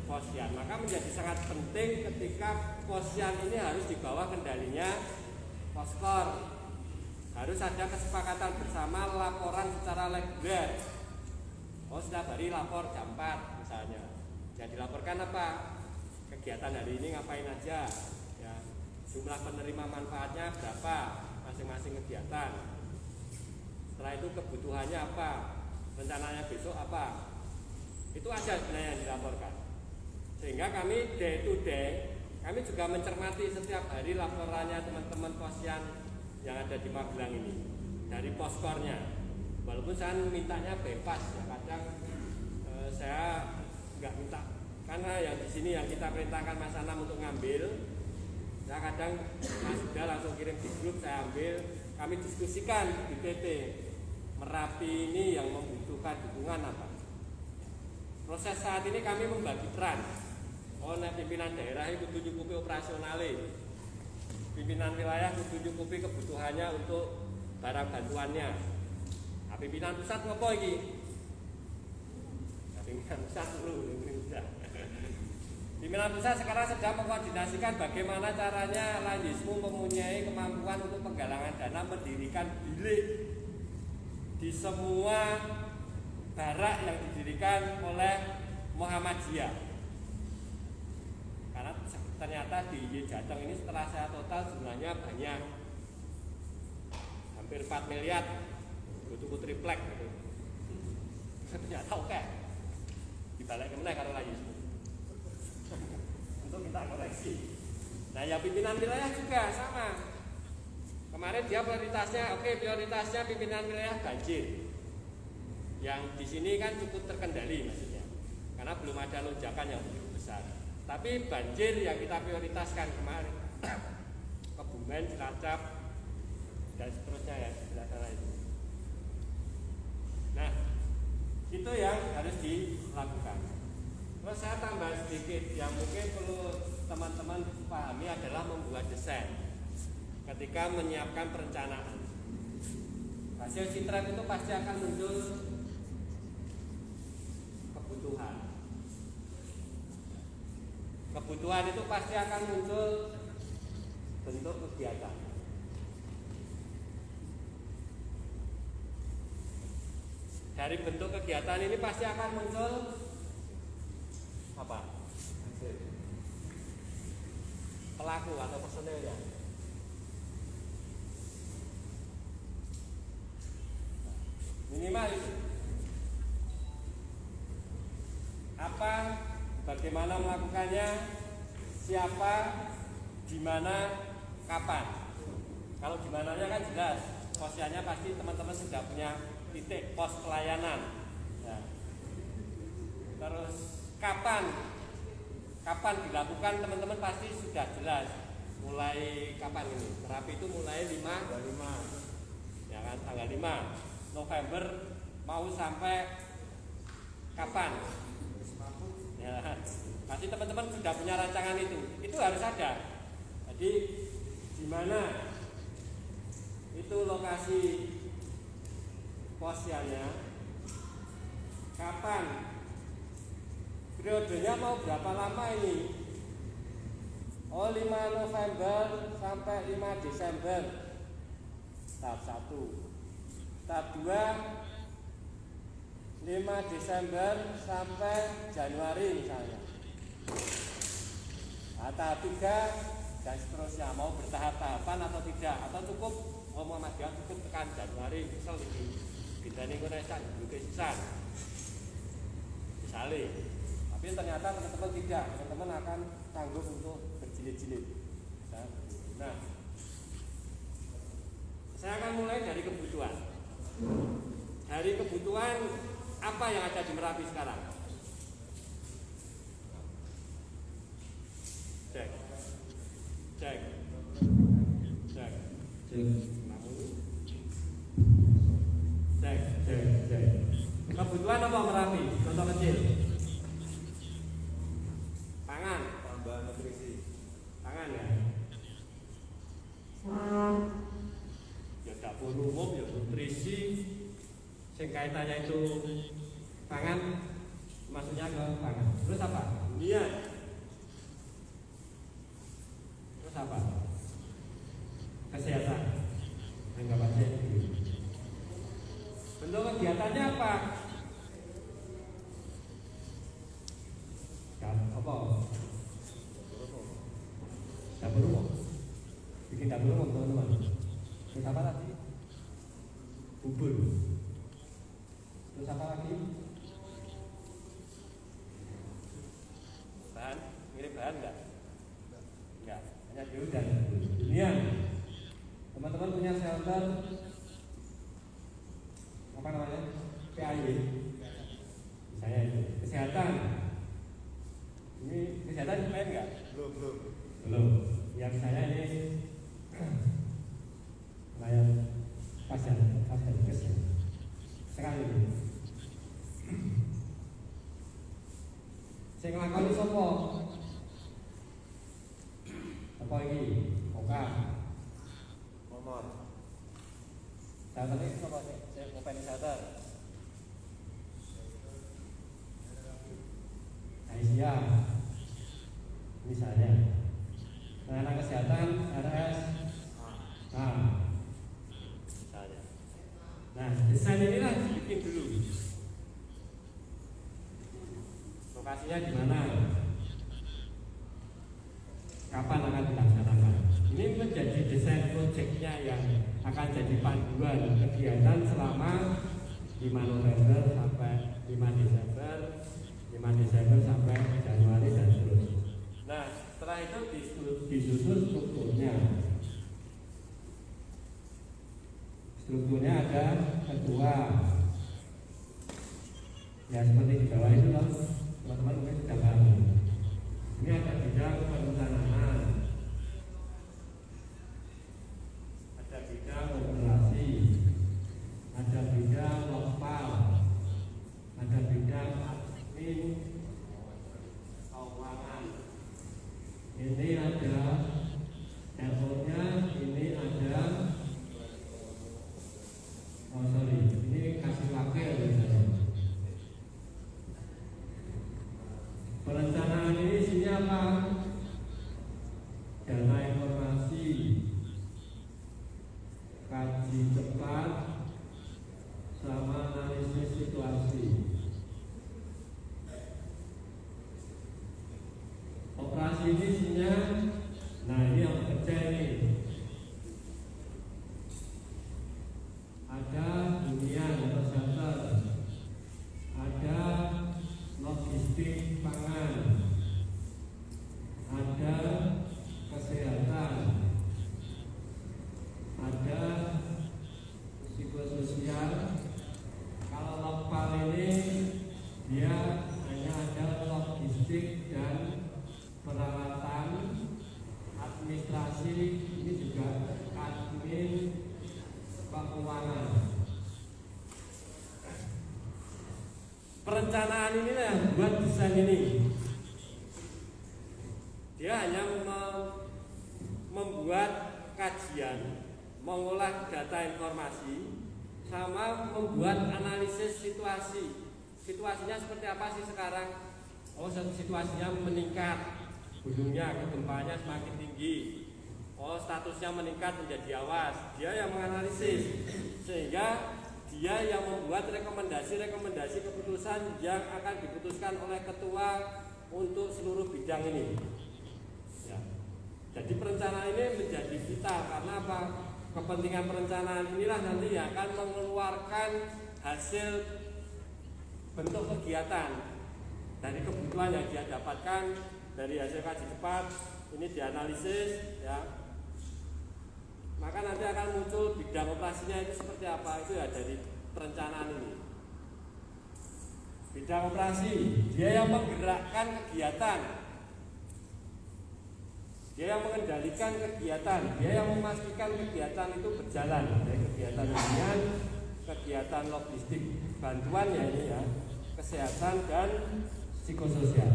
posyan. Maka menjadi sangat penting ketika posyan ini harus di bawah kendalinya poskor. Harus ada kesepakatan bersama laporan secara reguler. Oh, setiap hari lapor jam 4 misalnya. Jadi laporkan apa? Kegiatan hari ini ngapain aja? Ya, jumlah penerima manfaatnya berapa masing-masing kegiatan. Setelah itu kebutuhannya apa? Rencananya besok apa? Itu aja sebenarnya yang dilaporkan. Sehingga kami day to day, kami juga mencermati setiap hari laporannya teman-teman posyan yang ada di Magelang ini dari poskornya. Walaupun saya mintanya bebas, ya kadang saya nggak minta, karena yang di sini yang kita perintahkan Mas Anam untuk ngambil, saya kadang Mas Yuda langsung kirim di grup, saya ambil, kami diskusikan di PT Merapi ini yang membutuhkan dukungan apa. Proses saat ini kami membagi peran. Oh, nah, pimpinan daerah itu nyukupi operasionalnya, pimpinan wilayah itu nyukupi kebutuhannya untuk barang bantuannya. Nah, pimpinan pusat ngopo iki? Nah, pimpinan pusat dulu, pimpinan pusat sekarang sedang mengkoordinasikan bagaimana caranya Layismu mempunyai kemampuan untuk penggalangan dana mendirikan bilik di semua barak yang didirikan oleh Muhammadiyah. Karena ternyata di Jateng ini setelah saya total jumlahnya banyak, hampir 4 miliar, butuh triplek gitu. Ternyata oke, dibalik kemana kalau Layismu untuk kita koreksi. Nah, yang pimpinan wilayah juga sama. Kemarin dia prioritasnya, prioritasnya pimpinan wilayah banjir. Yang di sini kan cukup terkendali maksudnya, karena belum ada lonjakan yang begitu besar. Tapi banjir yang kita prioritaskan kemarin, Kebumen, Cilacap, dan seterusnya ya, sebelah sana itu. Nah, itu yang harus dilakukan. Terus saya tambah sedikit, yang mungkin perlu teman-teman pahami adalah membuat desain ketika menyiapkan perencanaan. Hasil sitram itu pasti akan muncul kebutuhan. Kebutuhan itu pasti akan muncul bentuk kegiatan. Dari bentuk kegiatan ini pasti akan muncul apa? Pelaku atau personelnya. Minimal itu. Apa, bagaimana melakukannya, siapa, di mana, kapan. Kalau di mananya kan jelas, posyannya pasti teman-teman sudah punya titik pos pelayanan. Ya. kapan dilakukan teman-teman pasti sudah jelas. Mulai kapan ini? Terapi itu mulai 5 ya kan, tanggal 5 November mau sampai kapan? Ya, pasti teman-teman sudah punya rancangan itu harus ada. Jadi di mana itu lokasi posyannya, kapan, periodenya mau berapa lama ini? Oh, 5 November sampai 5 Desember tahap 1. Tahap 2 5 Desember sampai Januari misalnya. Nah, tahap 3 dan seterusnya, mau bertahap-tahapan atau tidak, atau cukup Muhammadiyah cukup tekan Januari misal ini kita nih konesan lukisan misalnya. Tapi ternyata teman-teman tidak, teman-teman akan tanggung untuk berjilid-jilid. Nah, saya akan mulai dari kebutuhan. Dari kebutuhan apa yang ada di Merapi sekarang? Cek. Kebutuhan apa Merapi? Contoh kecil. Pangan. Tambahan nutrisi. Pangan ya. Ya dapur umum, ya nutrisi. Sing kaitannya itu pangan, maksudnya ke pangan. Terus apa? Hunian. Terus apa? Kesehatan. Enggak baca. Bentuk kegiatannya apa? Apa? Dapur umum. Bikin dapur umum teman-teman. Terus apa lagi? Bubur. Terus apa lagi? Bahan? Ngirim bahan enggak? Enggak, hanya diundang. Hunian. Teman-teman punya shelter apa namanya? PAY. Saya itu. Kesehatan. Ini kesehatan lain enggak? Belum. Yang saya ini layan pasien kesehatan. Sekarang ini. Saya ngelakoni sopo. Apa ini? Oka. Momor. Saya tadi sopo sih? Saya mau penisata. Aisyah. Misalnya. Tenaga kesehatan RS. Misalnya. Nah, desain inilah dibikin dulu. Lokasinya di mana? Kapan akan dilaksanakan? Ini menjadi desain proyeknya yang akan jadi panduan kegiatan selama 5 November sampai 5 Desember, 5 Desember sampai Januari dan seterusnya. Nah, setelah itu disusun strukturnya. Strukturnya ada ketua. Ya seperti di bawah itu loh. Teman-teman mungkin sudah paham. Ini ada bidang perencanaan, ada bidang operasi, ada bidang lokal, ada bidang admin, keuangan. Ini ada dapurnya, ini ada ini kasih wakil misalnya. Perencanaan ini isinya apa? Data informasi, kaji cepat, sama analisis situasi. Operasi ini isinya, nah ini yang bekerja ini. Ada hunian atau shelter, ada logistik pangan, perencanaan ini yang buat desain ini. Dia hanya membuat kajian, mengolah data informasi, sama membuat analisis situasi. Situasinya seperti apa sih sekarang? Oh, situasinya meningkat, gunungnya, gempanya semakin tinggi. Oh, statusnya meningkat menjadi awas. Dia yang menganalisis, sehingga dia yang membuat rekomendasi keputusan yang akan diputuskan oleh ketua untuk seluruh bidang ini. Ya. Jadi perencanaan ini menjadi vital karena apa? Kepentingan perencanaan inilah nanti yang akan mengeluarkan hasil bentuk kegiatan dari kebutuhan yang dia dapatkan dari hasil kaji cepat ini dianalisis, ya. Maka nanti akan muncul bidang operasinya itu seperti apa, itu ya dari perencanaan ini. Bidang operasi, dia yang menggerakkan kegiatan, dia yang mengendalikan kegiatan, dia yang memastikan kegiatan itu berjalan, dari kegiatan hunian, kegiatan logistik, bantuan ya ini ya, kesehatan dan psikososial.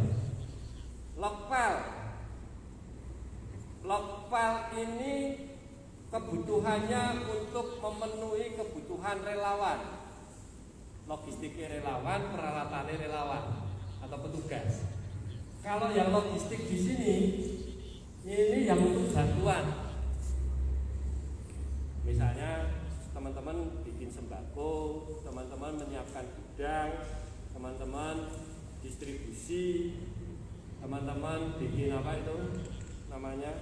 Lokpal ini kebutuhannya untuk memenuhi kebutuhan relawan, logistiknya relawan, peralatannya relawan atau petugas. Kalau yang logistik di sini ini yang untuk bantuan. Misalnya teman-teman bikin sembako, teman-teman menyiapkan gudang, teman-teman distribusi, teman-teman bikin apa itu namanya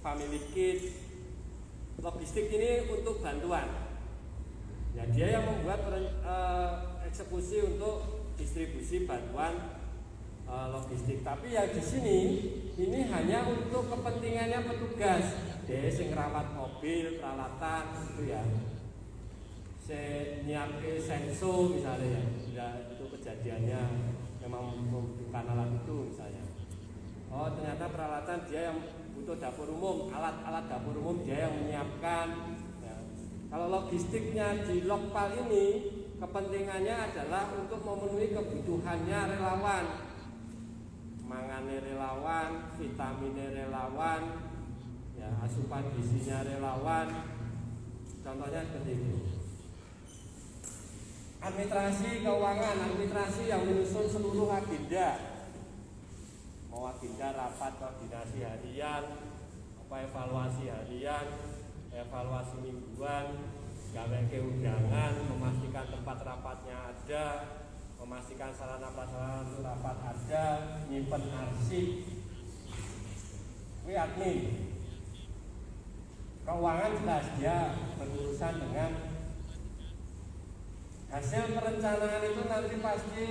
family kit. Logistik ini untuk bantuan. Ya, dia yang membuat eksekusi untuk distribusi bantuan logistik. Tapi yang di sini ini hanya untuk kepentingannya petugas. Dia sing ngrawat mobil, peralatan itu ya. Nyiapke senso misalnya ya, itu kejadiannya memang membutuhkan alat itu misalnya. Oh, ternyata peralatan dia yang butuh dapur umum, alat-alat dapur umum dia yang menyiapkan. Ya. Kalau logistiknya di Lokpal ini kepentingannya adalah untuk memenuhi kebutuhannya relawan, mangannya relawan, vitaminnya relawan, ya, asupan gizinya relawan. Contohnya seperti itu. Administrasi keuangan, administrasi yang menyusun seluruh agenda. Mau agenda rapat koordinasi harian, evaluasi harian, evaluasi mingguan, gawe keundangan, memastikan tempat rapatnya ada, memastikan sarana prasarana untuk rapat ada, nyimpen arsip. Ini admin. Keuangan jelas dia berurusan dengan hasil perencanaan itu nanti pasti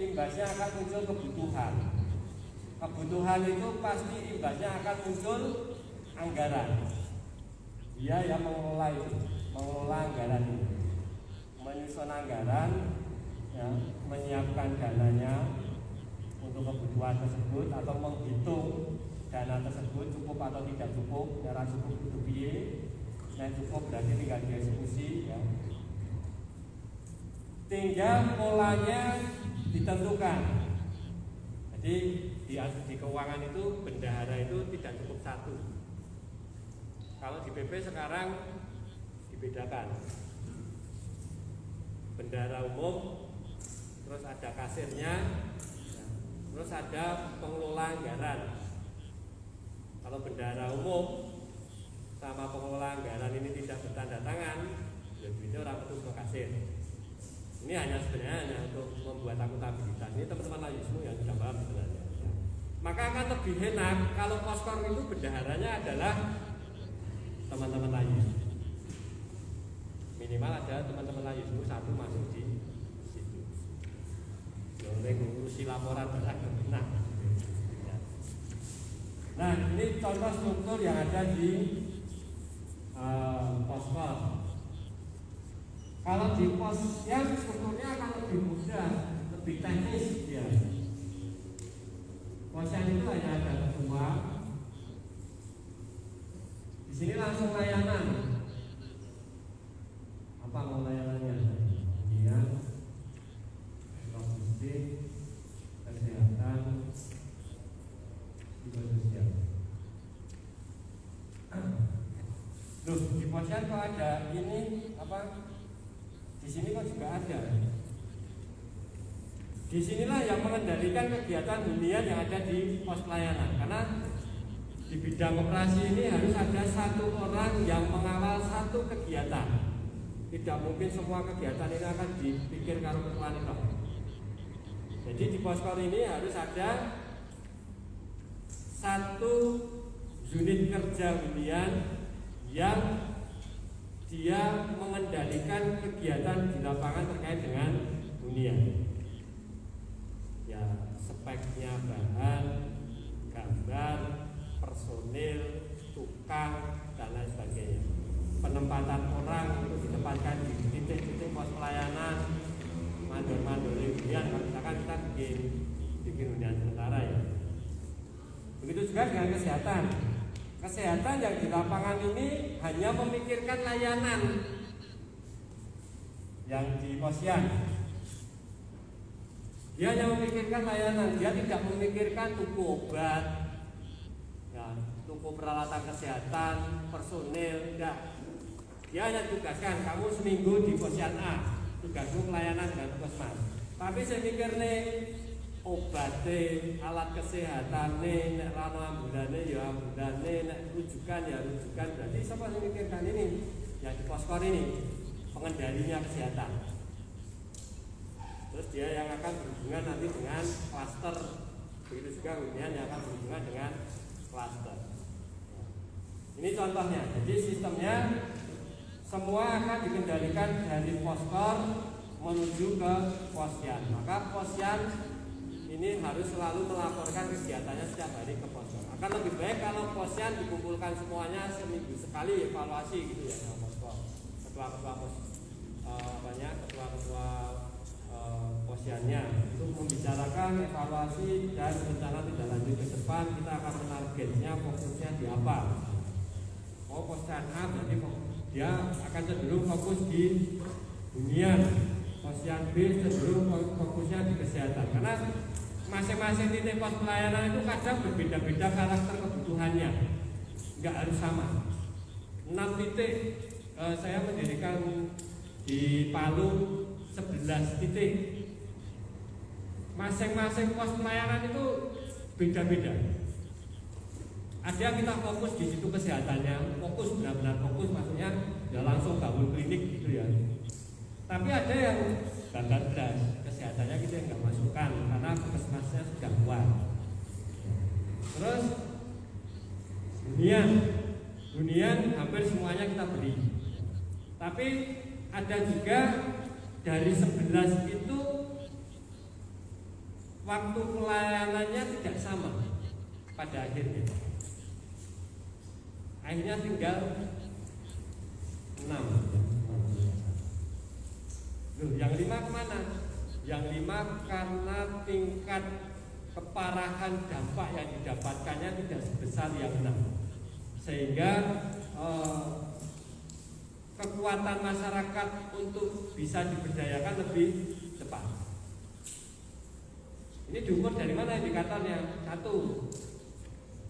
imbasnya akan muncul kebutuhan. Kebutuhan itu pasti imbasnya akan muncul anggaran. Dia yang mengelola anggaran ini, menyusun anggaran, ya, menyiapkan dananya untuk kebutuhan tersebut atau menghitung dana tersebut cukup atau tidak cukup. Cara cukup itu biaya, yang cukup berarti tinggal dieksekusi, ya. Tinggal polanya ditentukan. Jadi di keuangan itu bendahara itu tidak cukup satu. Kalau di PP sekarang dibedakan. Bendahara umum, terus ada kasirnya, terus ada pengelola anggaran. Kalau bendahara umum sama pengelola anggaran ini tidak bertanda tangan, ya duitnya orang terus ke kasir. Ini hanya sebenarnya hanya untuk membuat akuntabilitas. Ini teman-teman Layusmu yang sudah paham sebenarnya. Maka akan lebih enak kalau Poskor itu bendaharanya adalah teman-teman Layus. Minimal ada teman-teman Layusmu satu masuk di situ. Yang ngurusi laporan barang benar. Nah, ini contoh struktur yang ada di Poskor. Kalau di pos yang strukturnya akan lebih mudah, lebih teknis ya. Posyan itu hanya ada ketua. Di sini langsung layanan. Apa mau layanannya? Iya. Logistik. fisik, kesehatan, psikososial. Loh, di posyandu kok ada ini apa? Di sini kok juga ada. Disinilah yang mengendalikan kegiatan hunian yang ada di pos pelayanan. Karena di bidang operasi ini harus ada satu orang yang mengawal satu kegiatan. Tidak mungkin semua kegiatan ini akan dipikir karo ketuaan itu. Jadi di poskor ini harus ada satu unit kerja hunian yang dia mengendalikan kegiatan di lapangan terkait dengan hunian. Ya, speknya bahan, gambar, personil, tukang, dan lain sebagainya. Penempatan orang untuk ditempatkan di titik-titik pos pelayanan, mandor-mandor hunian. Kalau misalkan kita bikin hunian sementara ya. Begitu juga dengan kesehatan. Kesehatan yang di lapangan ini hanya memikirkan layanan yang di posyan. Dia hanya memikirkan layanan, dia tidak memikirkan tuku obat, ya, tuku peralatan kesehatan, personil, enggak. Dia hanya tugaskan kamu seminggu di posyan A, tugasmu pelayanan dengan puskesmas. Tapi saya mikir nih obatnya, alat kesehatan nih, nek rano ambulane ya ambulane, nek rujukan ya rujukan. Berarti siapa yang memikirkan ini? Yang di poskor ini pengendalinya kesehatan. Terus dia yang akan berhubungan nanti dengan klaster. Begitu juga hunian yang akan berhubungan dengan klaster. Ini contohnya. Jadi sistemnya semua akan dikendalikan dari poskor menuju ke posyan. Maka posyan ini harus selalu melaporkan kegiatannya setiap hari ke poskor. Akan lebih baik kalau posyan dikumpulkan semuanya seminggu sekali evaluasi gitu ya sama poskor. Ketua-ketua ketua-ketua posyannya untuk membicarakan evaluasi dan rencana tindak lanjut ke depan. Kita akan menargetnya fokusnya di apa? Oh, posyan A berarti dia akan cenderung fokus di hunian. Posyan B cenderung fokusnya di kesehatan. Karena masing-masing titik pos pelayanan itu kadang berbeda-beda karakter kebutuhannya, nggak harus sama. 6 titik saya mendirikan di Palu 11 titik. Masing-masing pos pelayanan itu beda-beda. Ada yang kita fokus di situ kesehatannya, fokus benar-benar fokus, maksudnya ya langsung bangun klinik gitu ya. Tapi ada yang gagal beras, kesehatannya kita nggak masukkan karena puskesmasnya sudah kuat. Terus hunian hampir semuanya kita beli. Tapi ada juga dari 11 itu waktu pelayanannya tidak sama pada akhirnya. Akhirnya tinggal 6. Loh, yang 5 kemana? Yang 5 karena tingkat keparahan dampak yang didapatkannya tidak sebesar yang 6. Sehingga kekuatan masyarakat untuk bisa diberdayakan lebih cepat. Ini diukur dari mana indikatornya? 1,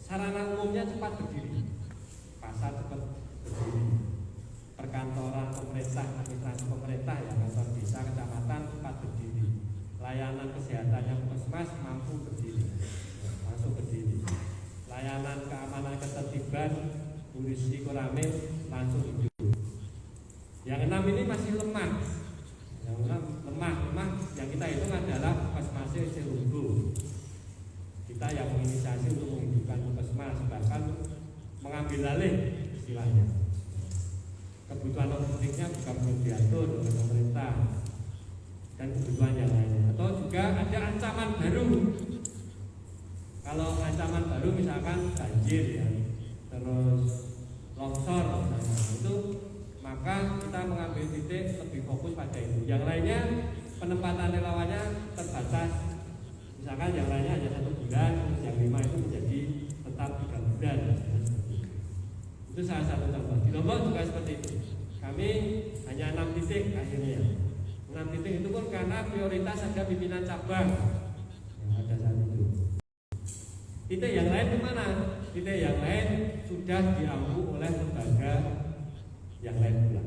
sarana umumnya cepat berdiri. Pasar cepat berdiri. Perkantoran pemerintah, administrasi pemerintah ya, kantor desa, kecamatan cepat berdiri. Layanan kesehatannya puskesmas mampu berdiri, langsung berdiri. Layanan keamanan ketertiban, polisi koramil langsung hidup. Yang 6 ini masih lemah. Yang 6 lemah. Yang kita hitung adalah puskesmasnya selungguh. Kita yang menginisiasi untuk menghidupkan puskesmas, bahkan mengambil alih istilahnya. Kebutuhan logistiknya juga belum diatur oleh pemerintah dan kebutuhan yang lainnya. Atau juga ada ancaman baru. Kalau ancaman baru misalkan banjir ya, terus longsor misalnya, itu maka kita mengambil titik lebih fokus pada itu. Yang lainnya penempatan relawannya terbatas. Misalkan yang lainnya hanya 1 bulan, yang 5 itu menjadi tetap 3 bulan. Itu salah satu contoh. Di Lombok juga seperti itu. Kami hanya 6 titik akhirnya. 6 6 titik itu pun karena prioritas ada pimpinan cabang yang ada saat itu. Titik yang lain kemana? Titik yang lain sudah diampu oleh lembaga yang lain pula,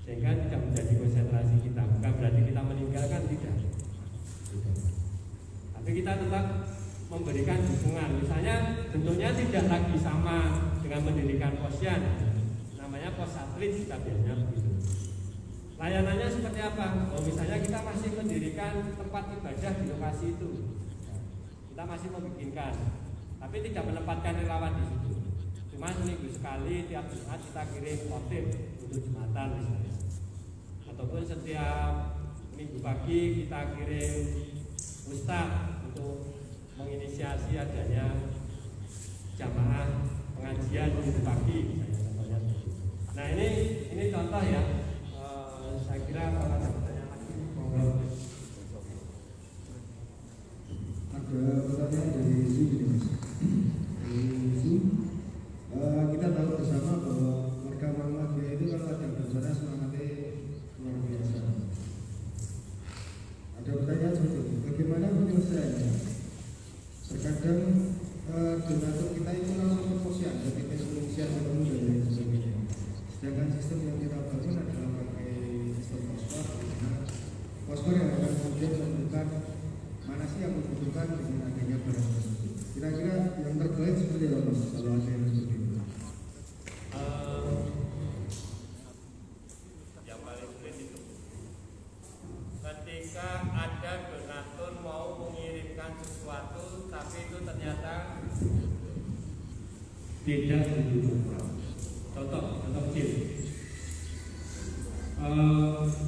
sehingga tidak menjadi konsentrasi kita. Bukan berarti kita meninggalkan, tidak. Tapi kita tetap memberikan dukungan. Misalnya bentuknya tidak lagi sama dengan mendirikan posyan, namanya pos satelit kita biasanya begitu. Layanannya seperti apa? Oh, misalnya kita masih mendirikan tempat ibadah di lokasi itu, kita masih membikinkan, tapi tidak menempatkan relawan di situ. Cuma seminggu sekali tiap Jumat kita kirim khotib untuk Jumatan misalnya, ataupun setiap minggu pagi kita kirim ustaz untuk menginisiasi adanya jamaah pengajian minggu pagi misalnya, contohnya. Nah ini contoh ya. Saya kira kalau ada pertanyaan lagi, monggo. Ada pertanyaan dari Zoom ini Mas. Dari Zoom, kita tahu bersama bahwa warga Muhammadiyah itu kalau ada bencana semangatnya luar biasa. Ada pertanyaan seperti itu, bagaimana penyelesaiannya? Terkadang donatur kita itu langsung ke posyandu ketika pengungsian ketemu dan lain sebagainya. Sedangkan sistem yang kita bangun adalah pakai sistem poskor yang akan kemudian menentukan mana sih yang membutuhkan dengan adanya barang tersebut. Kira-kira yang terbaik seperti apa Mas kalau ada yang seperti itu? Yang paling sulit itu ketika ada donatur mau mengirimkan sesuatu tapi itu ternyata tidak dibutuhkan. Contoh kecil,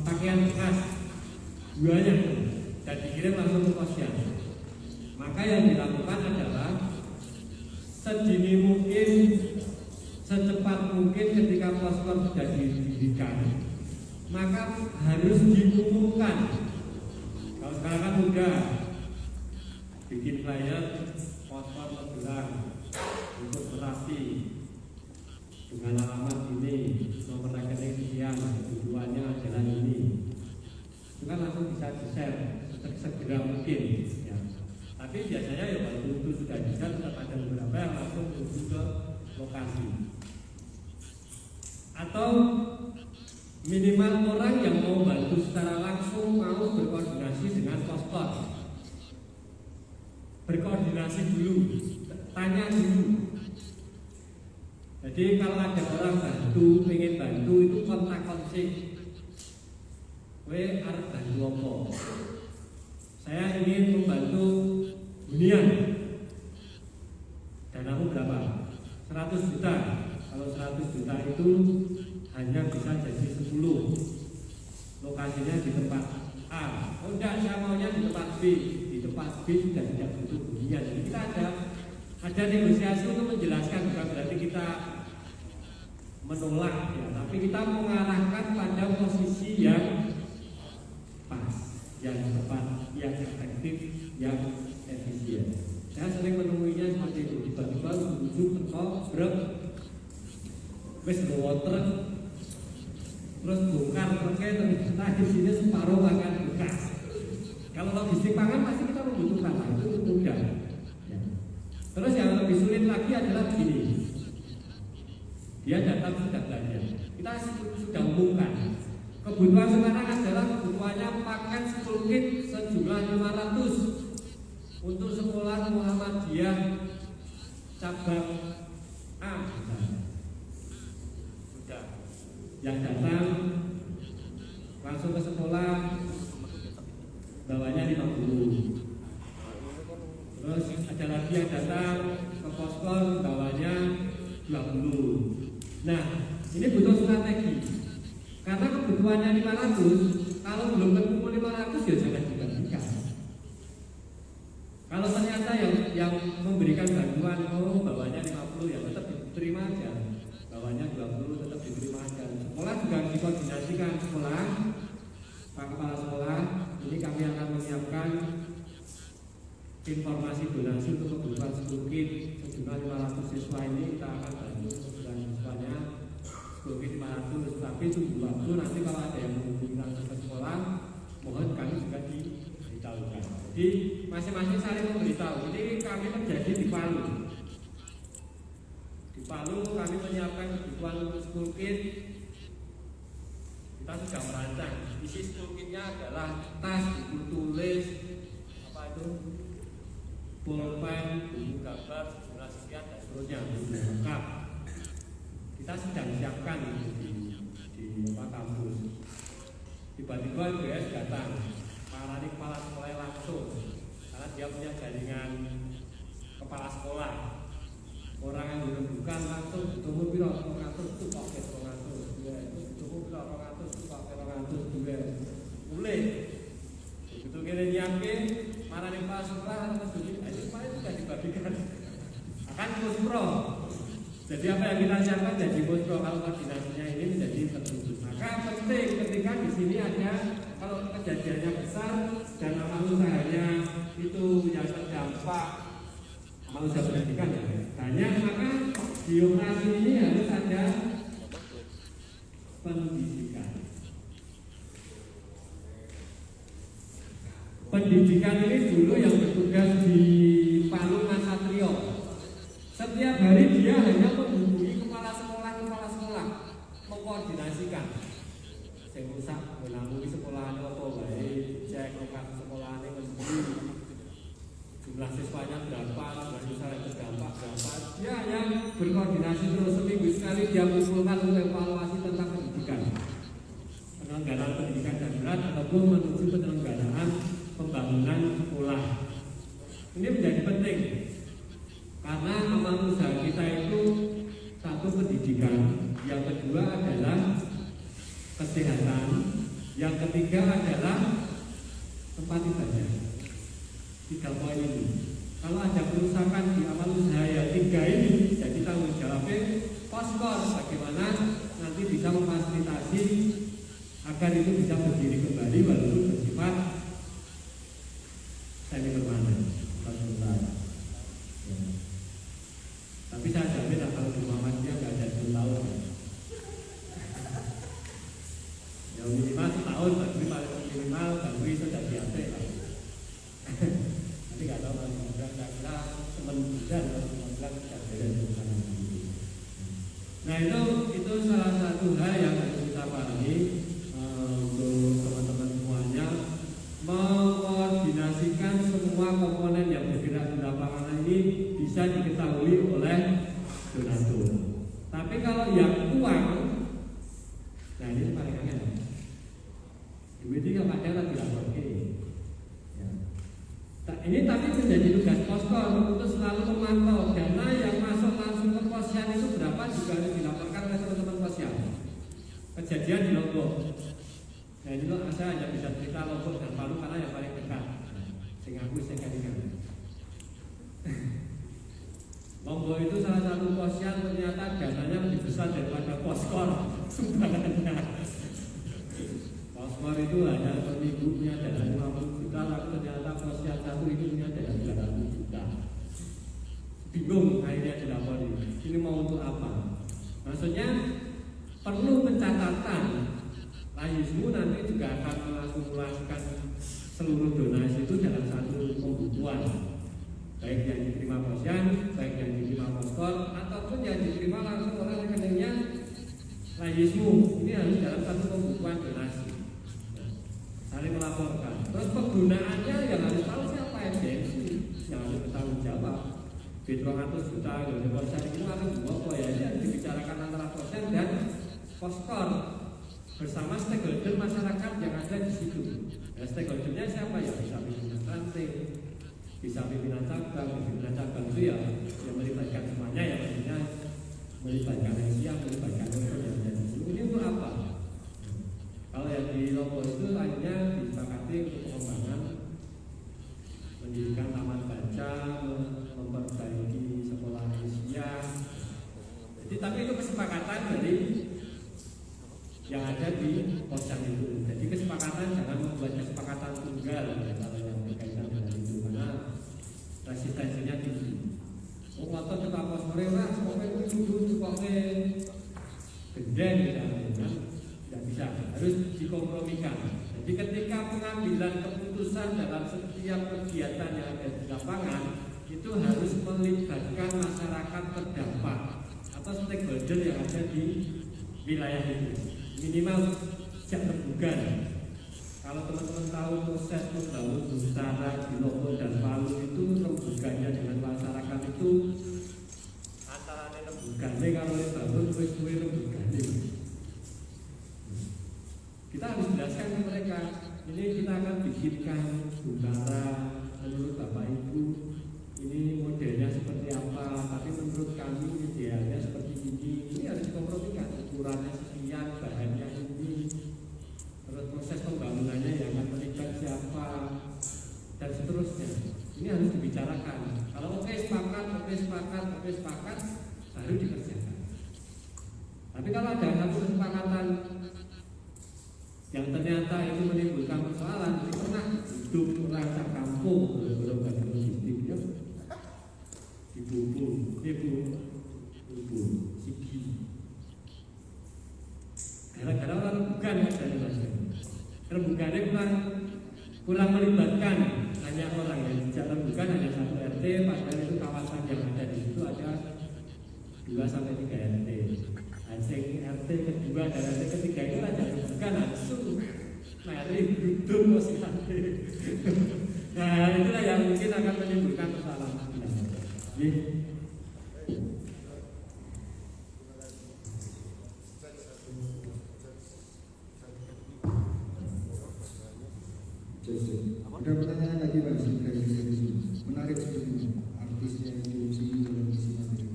pakaian bekas banyak dan dikirim langsung ke posyan. Maka yang dilakukan adalah sedini mungkin, secepat mungkin ketika poskor sudah didirikan, maka harus diumumkan. Kalau sekarang kan mudah, bikin flyer, poskor tergelang untuk terapi dengan alamat ini, nomor rekening sekian, tujuannya adalah ini. Itu kan langsung bisa di-share segera mungkin ya. Tapi biasanya ya kalau itu sudah di-share, tetap ada beberapa yang langsung menuju ke lokasi. Atau minimal orang yang mau bantu secara langsung mau berkoordinasi dengan poskor. Berkoordinasi dulu, tanya dulu. Jadi kalau ada orang bantu, pengen bantu itu kontak-kontak. Kowe arep bantu apa? Saya ingin membantu hunian. Danamu berapa? 100 juta. Kalau 100 juta itu hanya bisa jadi 10. Lokasinya di tempat A. Oh enggak, saya maunya di tempat B. Di tempat B sudah tidak butuh hunian. Jadi kita ada negosiasi untuk menjelaskan, bukan berarti kita menolak ya, tapi kita mengarahkan pada posisi yang pas, yang tepat, yang efektif, yang efisien. Saya sering menemuinya seperti itu, tiba-tiba menuju teko brek wis water terus bongkar truknya ternyata di sini separuh makan bekas. Kalau logistik pangan pasti kita membutuhkan, itu mudah ya. Terus yang lebih sulit lagi adalah begini, dia datang sudah belanja, kita sudah umumkan kebutuhan sekarang adalah kebutuhannya paket 10 kit sejumlah 500 untuk sekolah Muhammadiyah cabang A misalnya. Sudah yang datang langsung ke sekolah bawanya 50. Terus ada lagi yang datang ke poskor bawanya 20. Nah, ini butuh strategi. Karena kebutuhannya 500, kalau belum ketemu 500 ya jangan dibagikan. Kalau ternyata yang memberikan bantuan bawanya 50 ya tetap diterima aja. Bawanya 20 tetap diterima aja. Sekolah juga dikoordinasikan, sekolah Pak Kepala Sekolah, ini kami akan menyiapkan informasi donasi untuk kebutuhan 10 kit sejumlah 500 siswa ini kita akan bantu kebutuhan siswanya 10 kit 500, tapi tunggu waktu nanti kalau ada yang menghubungi langsung ke sekolah mohon kami juga diberitahukan. Jadi masing-masing saling memberitahu. Ini kami terjadi di Palu. Di Palu kami menyiapkan kebutuhan school kit. Kita sudah merancang. Isi school kitnya adalah tas, buku tulis, apa itu, pulpen, buku gambar, sejumlah sekian dan seterusnya, lengkap. Kita sedang siapkan di kampus. Tiba-tiba BS datang, parani kepala sekolah langsung, karena dia punya jaringan kepala sekolah. Orang yang dirembukan langsung ditunggu piro 200 itu pakai 200 juga, ditunggu piro 200 itu pakai 200 juga, boleh. Begitu kira nyiapin, parani kepala sekolah terus begini, itu paling sudah dibagikan. Akan muspro. Jadi apa yang kita siapkan jadi muspro, kalau koordinasinya ini menjadi tertutup. Maka penting ketika di sini ada, kalau kejadiannya besar dan amal usahanya itu yang terdampak amal usaha pendidikan ya banyak, maka di operasi ini harus ada pendidikan. Pendidikan ini dulu yang bertugas di Palu Mas Satrio. Setiap hari dia hanya menghubungi kepala sekolah mengkoordinasikan. Sing rusak menanggung sekolahane apa wae, cek lokasi sekolahane ngendi, jumlah siswanya berapa, jumlah siswa yang terdampak berapa. Dia yang berkoordinasi terus, seminggu sekali dia kumpulkan untuk evaluasi tentang pendidikan, penyelenggaraan pendidikan darurat ataupun menuju penyelenggaraan pembangunan sekolah. Ini menjadi penting karena amal usaha kita itu satu pendidikan, yang kedua adalah kesehatan, yang ketiga adalah tempat ibadah. 3 poin ini. Kalau ada kerusakan di amal usaha yang 3 ini, jadi tanggung jawabnya poskor, bagaimana nanti bisa memfasilitasi agar itu bisa berdiri kembali walaupun bersifat semi permanen. Tapi saya jamin kalau di Muhammadiyah nggak ada 10 tahun. Ya minimal setahun, tapi paling minimal baru sudah biasa ya. Nanti nggak tahu kalau kira-kira teman dan teman tidak beda dengan ini. Nah itu salah satu hal yang harus kita pahami untuk teman-teman semuanya, mengkoordinasikan semua komponen yang bergerak di lapangan ini bisa diketahui oleh donatur. Tapi kalau yang uang, nah ini paling angin. Duit ini kadang lagi lapor ya. Ini tapi menjadi tugas poskor untuk selalu memantau dana yang masuk langsung ke posyan itu berapa juga harus dilaporkan oleh teman-teman posyan. Kejadian di Lombok. Nah ini loh, saya hanya bisa cerita Lombok dan Palu karena yang paling dekat. Sehingga aku sekalian. Lombok itu salah satu posyan ternyata dananya lebih besar daripada poskor sumbangannya. Poskor itu hanya per minggu punya dana 50 juta, tapi ternyata posyan satu itu punya dana 200 juta. Bingung akhirnya dilapori. Ini mau untuk apa? Maksudnya perlu pencatatan. Layismu nanti juga akan mengakumulasikan seluruh donasi itu dalam satu pembukuan, baik yang diterima posyan, baik yang diterima poskor, ataupun yang diterima langsung oleh rekeningnya Layismu. Ini harus dalam satu pembukuan donasi, saling melaporkan. Terus penggunaannya yang harus tahu siapa MDMC, yang harus bertanggung jawab. B200 juta dari posyan itu harus apa ya? Ini harus dibicarakan antara posyan dan poskor bersama stakeholder masyarakat yang ada di situ. Ya, stakeholdernya siapa ya? Bisa pimpinan ranting, bisa pimpinan cabang itu ya yang melibatkan semuanya, ya maksudnya melibatkan yang siap, melibatkan yang ada di situ. Ini untuk apa? Kalau yang di Lombok itu akhirnya disepakati untuk pengembangan pendidikan taman baca, memperbaiki sekolah Asia. Jadi tapi itu kesepakatan dari yang ada di posyan itu. Jadi kesepakatan jangan membuat kesepakatan tunggal ya, kalau yang berkaitan dengan itu, karena resistensinya tinggi. Ngotot kita pos mereka, pokoknya itu pokoknya gede misalnya, tidak bisa, harus dikompromikan. Jadi ketika pengambilan keputusan dalam setiap kegiatan yang ada di lapangan itu harus melibatkan masyarakat terdampak atau stakeholder yang ada di wilayah itu, minimal sejak rembugan. Kalau teman-teman tahu proses membangun Nusantara di Lombok dan Palu itu rembugannya dengan masyarakat itu antara rembugannya kalau dibangun kue rembugannya. Kita harus jelaskan ke mereka, ini kita akan bikinkan Nusantara menurut Bapak Ibu, ini modelnya seperti apa, tapi menurut kami idealnya seperti ini harus dikompromikan, ukurannya sekian, bahannya ini, terus proses pembangunannya yang akan melibat siapa, dan seterusnya. Ini harus dibicarakan. Kalau oke sepakat, baru dikerjakan. Tapi kalau ada satu kesepakatan yang ternyata itu menimbulkan persoalan, ini pernah hidup rasa kampung belum logistik ya, ibu sigi. Gara-gara orang bukan dari masyarakat. Rembukannya kurang melibatkan banyak orang yang tidak rembukan hanya satu RT, padahal itu kawasan yang ada di situ ada 2 sampai 3 RT. Hasil RT kedua dan RT ketiga itu ada rembukan langsung mari duduk posisi. Nah itulah yang mungkin akan menimbulkan persoalan. Ada pertanyaan lagi Pak dari sini. Menarik sekali artisnya itu sini dalam isi materi.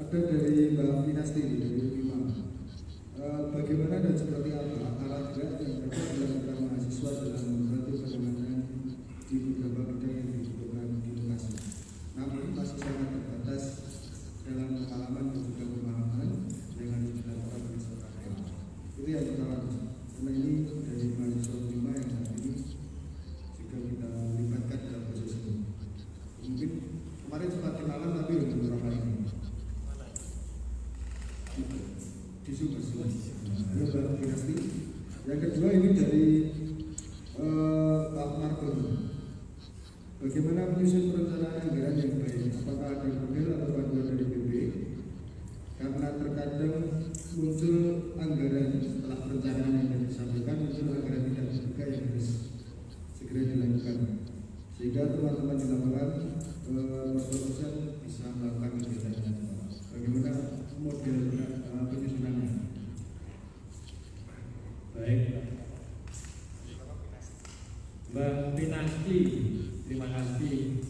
Ada dari Mbak Pinasti dari Lima. Bagaimana dan seperti apa alat gerak yang dapat dilakukan mahasiswa dalam membantu penanganan di beberapa bidang yang dibutuhkan di lokasi, namun masih sangat terbatas dalam pengalaman dan juga pemahaman yang harus dilakukan oleh seorang relawan. Itu yang pertama. Karena ini dari mahasiswa Lima yang saat ini juga kita libatkan dalam proses ini. Mungkin kemarin sempat kenalan tapi belum beberapa kali ini. Di Sumber. Yang kedua ini dari Pak Marco. Bagaimana menyusun perencanaan anggaran yang baik? Apakah ada model atau panduan dari BP? Karena terkadang muncul anggaran setelah perencanaan yang disampaikan muncul anggaran tidak terbuka yang harus segera dilakukan. Sehingga teman-teman di lapangan proses bisa melakukan kegiatan. Bagaimana model penyusunannya? Baik, Mbak Pinasti, terima kasih.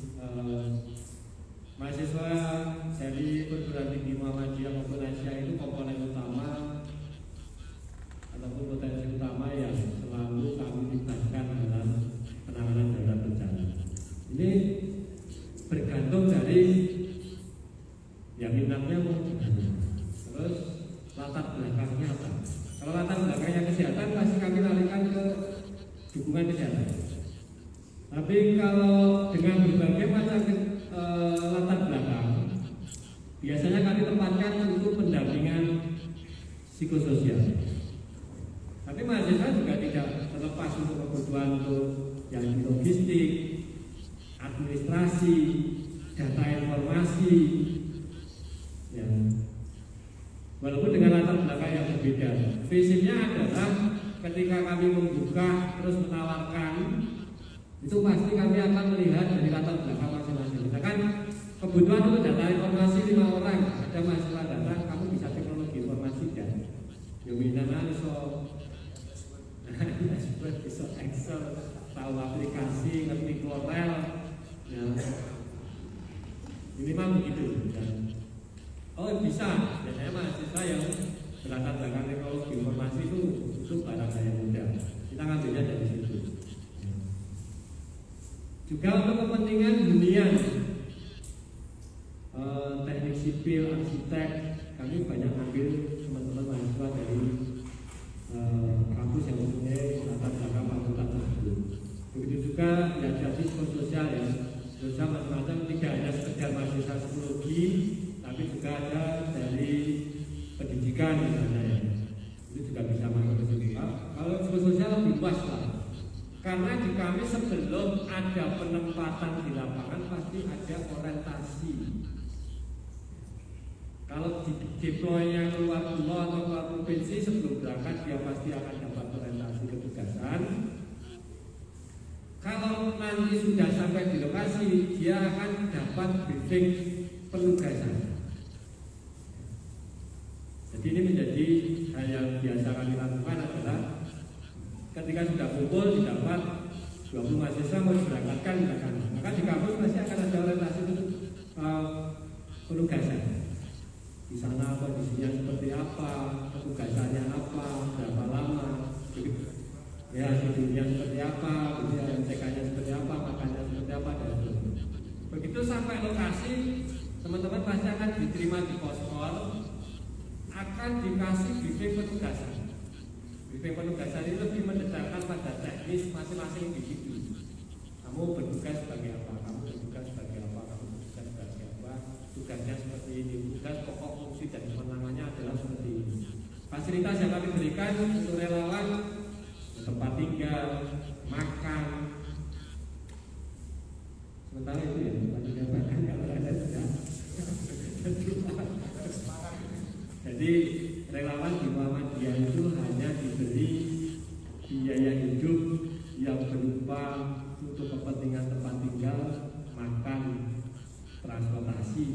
Mahasiswa dari perguruan tinggi Muhammadiyah maupun Asia itu komponen utama ataupun potensi utama yang selalu kami libatkan dalam penanganan darurat bencana. Ini bergantung dari yang minatnya mau terus latar belakangnya apa. Kalau latar belakangnya kesehatan pasti kami larikan ke dukungan kesehatan. Tapi kalau dengan berbagai macam latar belakang, biasanya kami tempatkan untuk pendampingan psikososial. Tapi mahasiswa juga tidak terlepas untuk kebutuhan untuk yang di logistik, administrasi, data informasi, ya. Walaupun dengan latar belakang yang berbeda, visinya adalah ketika kami membuka terus menawarkan, itu pasti kami akan melihat dari latar belakang masing-masing. Misalkan kebutuhan untuk data informasi 5 orang, ada mahasiswa datang, kamu bisa teknologi informasi dan dominan iso Excel, tahu aplikasi, ngerti Corel, ya. Minimal begitu. Ya. Oh bisa, biasanya mahasiswa yang berlatar belakang teknologi informasi itu barang yang mudah. Kita ngambilnya dari situ. Juga untuk kepentingan hunian, teknik sipil, arsitek, kami banyak ambil teman-teman mahasiswa dari kampus yang mempunyai latar belakang fakultas tersebut. Begitu juga yang jadi psikososial ya, sosial macam-macam, tidak hanya sekedar mahasiswa psikologi, tapi juga ada dari pendidikan misalnya ya. Itu juga bisa masuk ke sini. Kalau psikososial lebih luas lah, karena di kami sebelum ada penempatan di lapangan pasti ada orientasi. Kalau di deploy-nya keluar pulau atau keluar provinsi sebelum berangkat dia pasti akan dapat orientasi ketugasan. Kalau nanti sudah sampai di lokasi dia akan dapat briefing penugasan. Jadi ini menjadi hal yang biasa kami lakukan adalah ketika sudah kumpul didapat 20 mahasiswa mau diberangkatkan misalkan, maka di kampus pasti akan ada orientasi untuk penugasan. Di sana kondisinya seperti apa, petugasannya apa, berapa lama, ya tidurnya seperti apa, kemudian MCK-nya seperti apa, makannya seperti apa, dan seterusnya. Begitu sampai lokasi, teman-teman pasti akan diterima di poskor, akan dikasih briefing petugasan. Briefing petugasan itu lebih mendetailkan pada teknis masing-masing individu. Kamu bertugas sebagai apa? Kamu bertugas sebagai apa? Kamu bertugas sebagai apa? Tugasnya seperti ini. Tugas pokok fungsi dan kewenangannya adalah seperti ini. Fasilitas yang kami berikan untuk relawan, tempat tinggal, makan. Sementara itu ya, tempat tinggal makan kalau ada sudah. Jadi relawan di Muhammadiyah itu hanya diberi biaya hidup yang berupa untuk kepentingan tempat tinggal, makan, transportasi.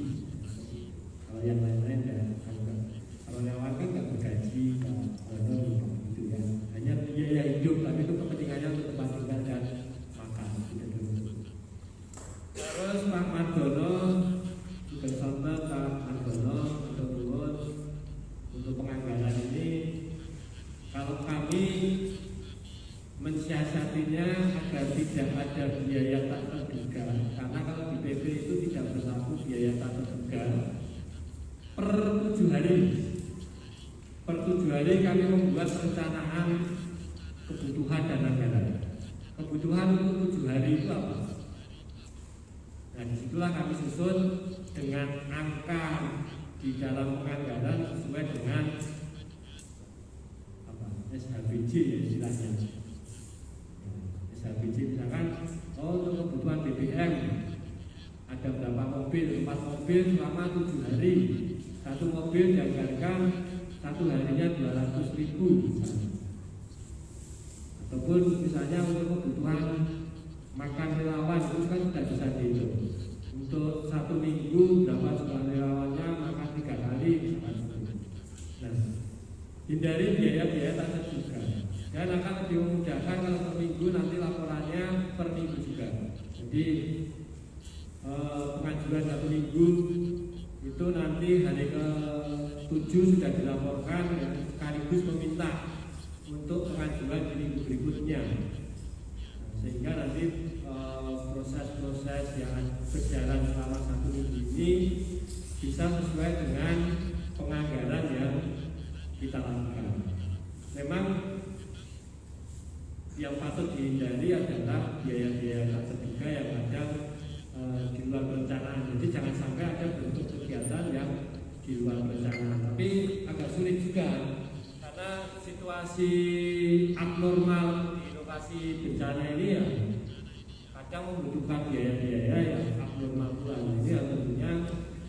Kalau yang lain-lain ya, kalau relawan kan nggak bergaji, gitu ya. Hanya biaya hidup, tapi itu kepentingannya untuk tempat tinggal dan makan. Terus Pak Mardono juga sampai Pak Mardono untuk penganggaran ini, kalau kami mensiasatinya agar tidak ada biaya tak terduga, karena kalau di PP itu tidak berlaku biaya tak terduga. Per 7 hari kami membuat perencanaan kebutuhan dan anggaran. Kebutuhan untuk 7 hari itu apa? Nah, disitulah kami susun dengan angka di dalam penganggaran sesuai dengan SHBJ ya istilahnya. SHBJ misalkan, untuk kebutuhan BBM ada berapa mobil, 4 mobil selama 7 hari. Satu mobil dianggarkan satu harinya 200.000 ataupun misalnya untuk kebutuhan makan relawan itu kan sudah bisa dihitung. Untuk 1 minggu berapa jumlah relawannya makan 3 kali misalkan. Nah, hindari biaya-biaya tak terduga dan akan lebih memudahkan kalau per minggu nanti laporannya per minggu juga. Jadi pengajuan 1 minggu itu nanti hari ke-7 sudah dilaporkan ya, sekaligus meminta untuk pengajuan di minggu berikutnya. Sehingga nanti proses-proses yang berjalan selama 1 minggu ini bisa sesuai dengan penganggaran yang kita lakukan. Memang yang patut dihindari adalah biaya-biaya tak terduga yang ada di luar perencanaan. Jadi jangan sampai ada bentuk kegiatan yang di luar perencanaan. Tapi agak sulit juga karena situasi abnormal di lokasi bencana ini ya kadang membutuhkan biaya-biaya yang abnormal pula. Ini yang tentunya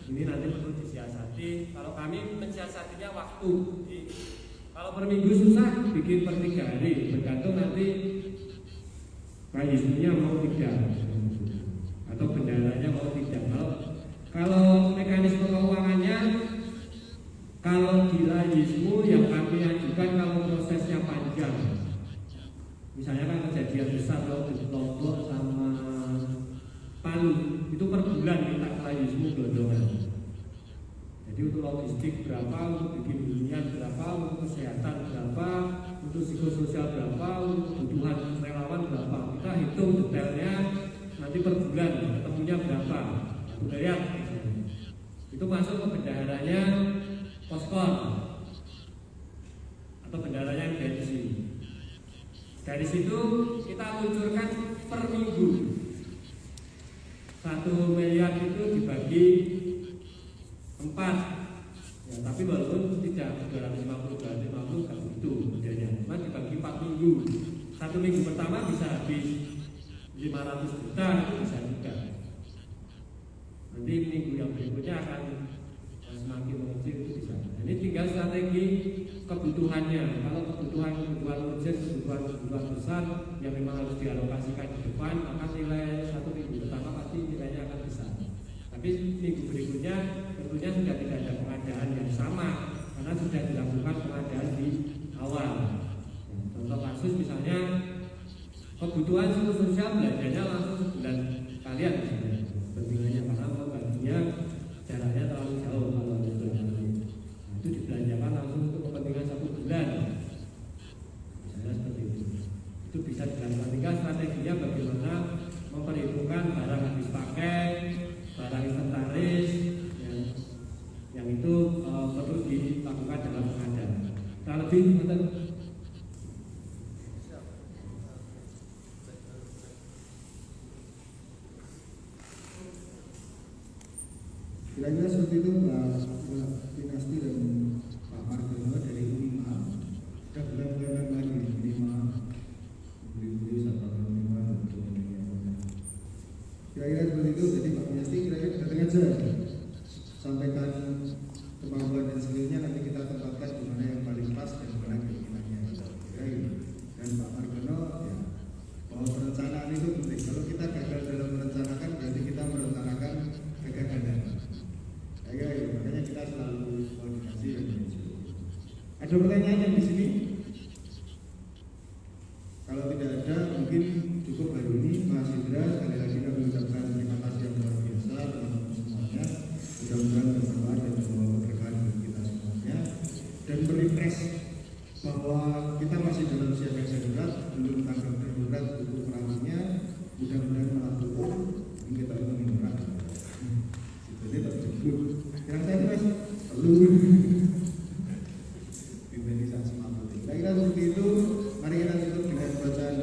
ini nanti perlu disiasati. Kalau kami mensiasatinya waktu. Kalau per minggu susah, bikin per 3 hari. Bergantung nanti kayunya mau tidak atau bendaranya mau tidak. Kalau mekanisme keuangannya, kalau di Layismu yang kami ajukan kalau prosesnya panjang, misalnya kan kejadian besar kalau di Lombok sama Palu itu per bulan minta ke Layismu gelondongan. Jadi untuk logistik berapa, untuk bikin hunian berapa, untuk kesehatan berapa, untuk psikososial berapa, untuk kebutuhan relawan berapa. Kita hitung detailnya nanti per bulan ketemunya berapa. Lihat itu masuk ke bendaharanya poskor atau bendaharanya intensi. Dari situ kita luncurkan per minggu 1 miliar itu dibagi 4 ya, tapi walaupun tidak 250 kan itu modelnya, cuma dibagi 4 minggu 1 minggu pertama bisa habis 500 juta, itu bisa juga. Nanti minggu yang berikutnya akan semakin mengecil, itu bisa. Ini tinggal strategi kebutuhannya. Kalau kebutuhan urgen, kebutuhan besar yang memang harus dialokasikan di depan, maka nilai 1 minggu pertama pasti nilainya akan besar. Tapi minggu berikutnya tentunya sudah tidak ada pengadaan yang sama karena sudah dilakukan pengadaan di awal. Contoh kasus misalnya kebutuhan sosial belanjanya langsung sebulan kalian misalnya kepentingannya karena pembaginya jaraknya terlalu jauh kalau itu dibelanjakan langsung untuk kepentingan 1 bulan misalnya seperti itu bisa dilakukan. Tinggal strateginya bagaimana memperhitungkan barang habis pakai, barang inventaris yang itu perlu dilakukan dalam pengadaan. Kalau lebih kira-kira seperti itu Mbak Dinasti dan Pak Margono dari UNIMA. Sudah bulan-bulan lagi UNIMA beli-beli sama UNIMA untuk kira-kira seperti itu. Jadi Pak Dinasti kira-kira datang aja sampaikan kemampuan dan skillnya, nanti kita tempatkan di mana yang paling pas dan mana keinginannya. Dan Pak Margono ya, bahwa perencanaan itu penting. Kalau kita gagal dalam merencanakan, berarti kita merencanakan kegagalan. Makanya kita selalu koordinasi dan ada pertanyaan yang di sini? Kalau tidak ada, mungkin cukup hari ini. Mas Indra, sekali lagi kami ucapkan terima kasih yang luar biasa teman-teman semuanya. Mudah-mudahan bermanfaat dan membawa keberkahan bagi kita semuanya dan merefresh bahwa kita masih dalam siaga darurat, belum tanggap darurat untuk perangannya. Mudah-mudahan melakukan ini kita mengingat. Jadi tak cukup. Yang saya mas perlu organisasi mampu. Kira-kira seperti itu. Mari kita tutup dengan bacaan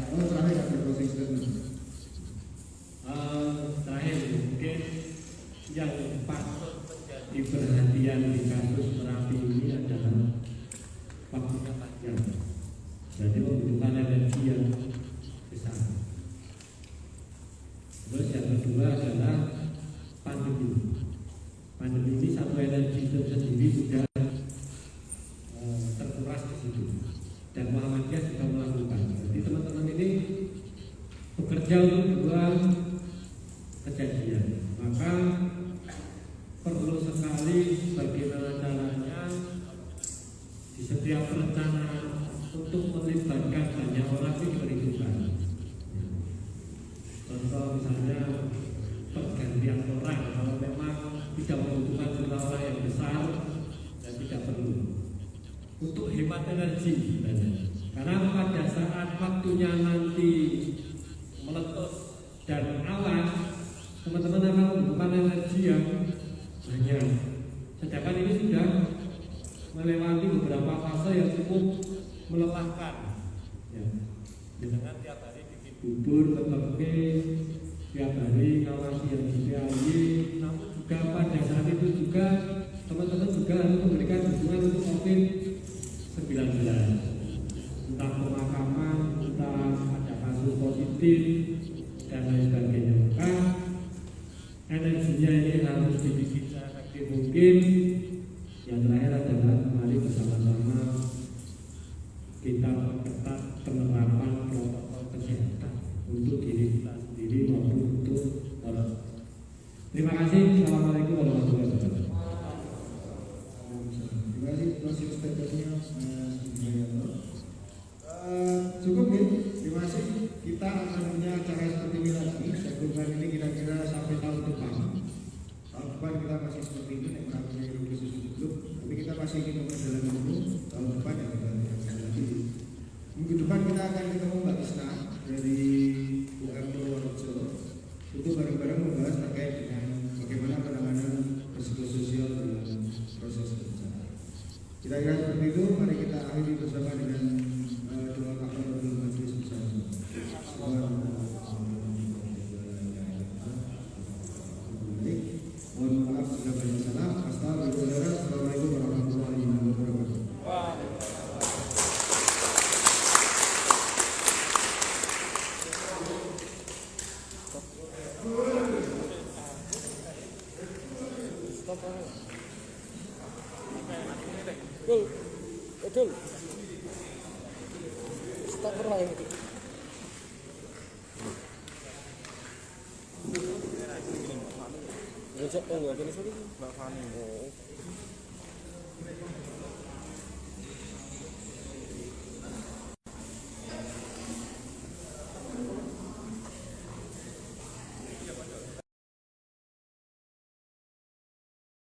terakhir ada closing statement. Terakhir mungkin yang patut menjadi perhatian di kasus Merapi ini adalah waktunya panjang. Jadi membutuhkan energi yang besar. Terus yang kedua adalah pandemi. Pandemi ini satu energi tersendiri sudah terkuras di situ, dan Muhammadiyah sudah melakukan. Jadi teman-teman ini bekerja untuk 2 kejadian. Maka perlu sekali bagaimana caranya di setiap perencanaan untuk melibatkan banyak orang itu diperhitungkan. Contoh misalnya pergantian orang, kalau memang tidak membutuhkan jumlah orang yang besar dan tidak perlu untuk hemat energi karena pada saat waktunya nanti meletus dan awan, teman-teman akan membutuhkan energi yang banyak, sedangkan ini sudah melewati beberapa fase yang cukup melelahkan ya. Misalkan tiap hari bikin bubur, tetapi tiap hari ngawasi yang dipiayi, namun juga pada saat itu juga teman-teman juga harus memberikan dukungan untuk COVID-19, entah pemakaman, entah ada kasus positif dan lain sebagainya. Maka energinya ini harus dibikin seefektif mungkin. Yang terakhir adalah mari bersama-sama kita memperketat penerapan protokol kesehatan untuk diri kita sendiri maupun untuk orang. Terima kasih. Assalamualaikum warahmatullahi wabarakatuh. Terima kasih closing statementnya Mas Indra. Cukup ya. Terima kasih. Kita akan punya acara seperti ini lagi. Sebelum ini kira-kira sampai tahun depan. Tahun depan kita masih seperti ini, punya khusus grup. Tapi kita masih ingin memperjalanan dulu. Tahun depan ya kita lagi. Minggu depan kita akan ketemu Mbak Isna dari UM Purworejo untuk bareng-bareng membahas terkait dengan bagaimana penanganan risiko sosial dalam proses bencana. Kira-kira seperti itu. Mari kita akhiri bersama dengan doa kafaratul majlis bersama. Mohon maaf jika banyak salah. Assalamualaikum warahmatullahi wabarakatuh. Betul. Stop pernah ini. Ngejek enggak gini sorry. Mbak Fani. Oh.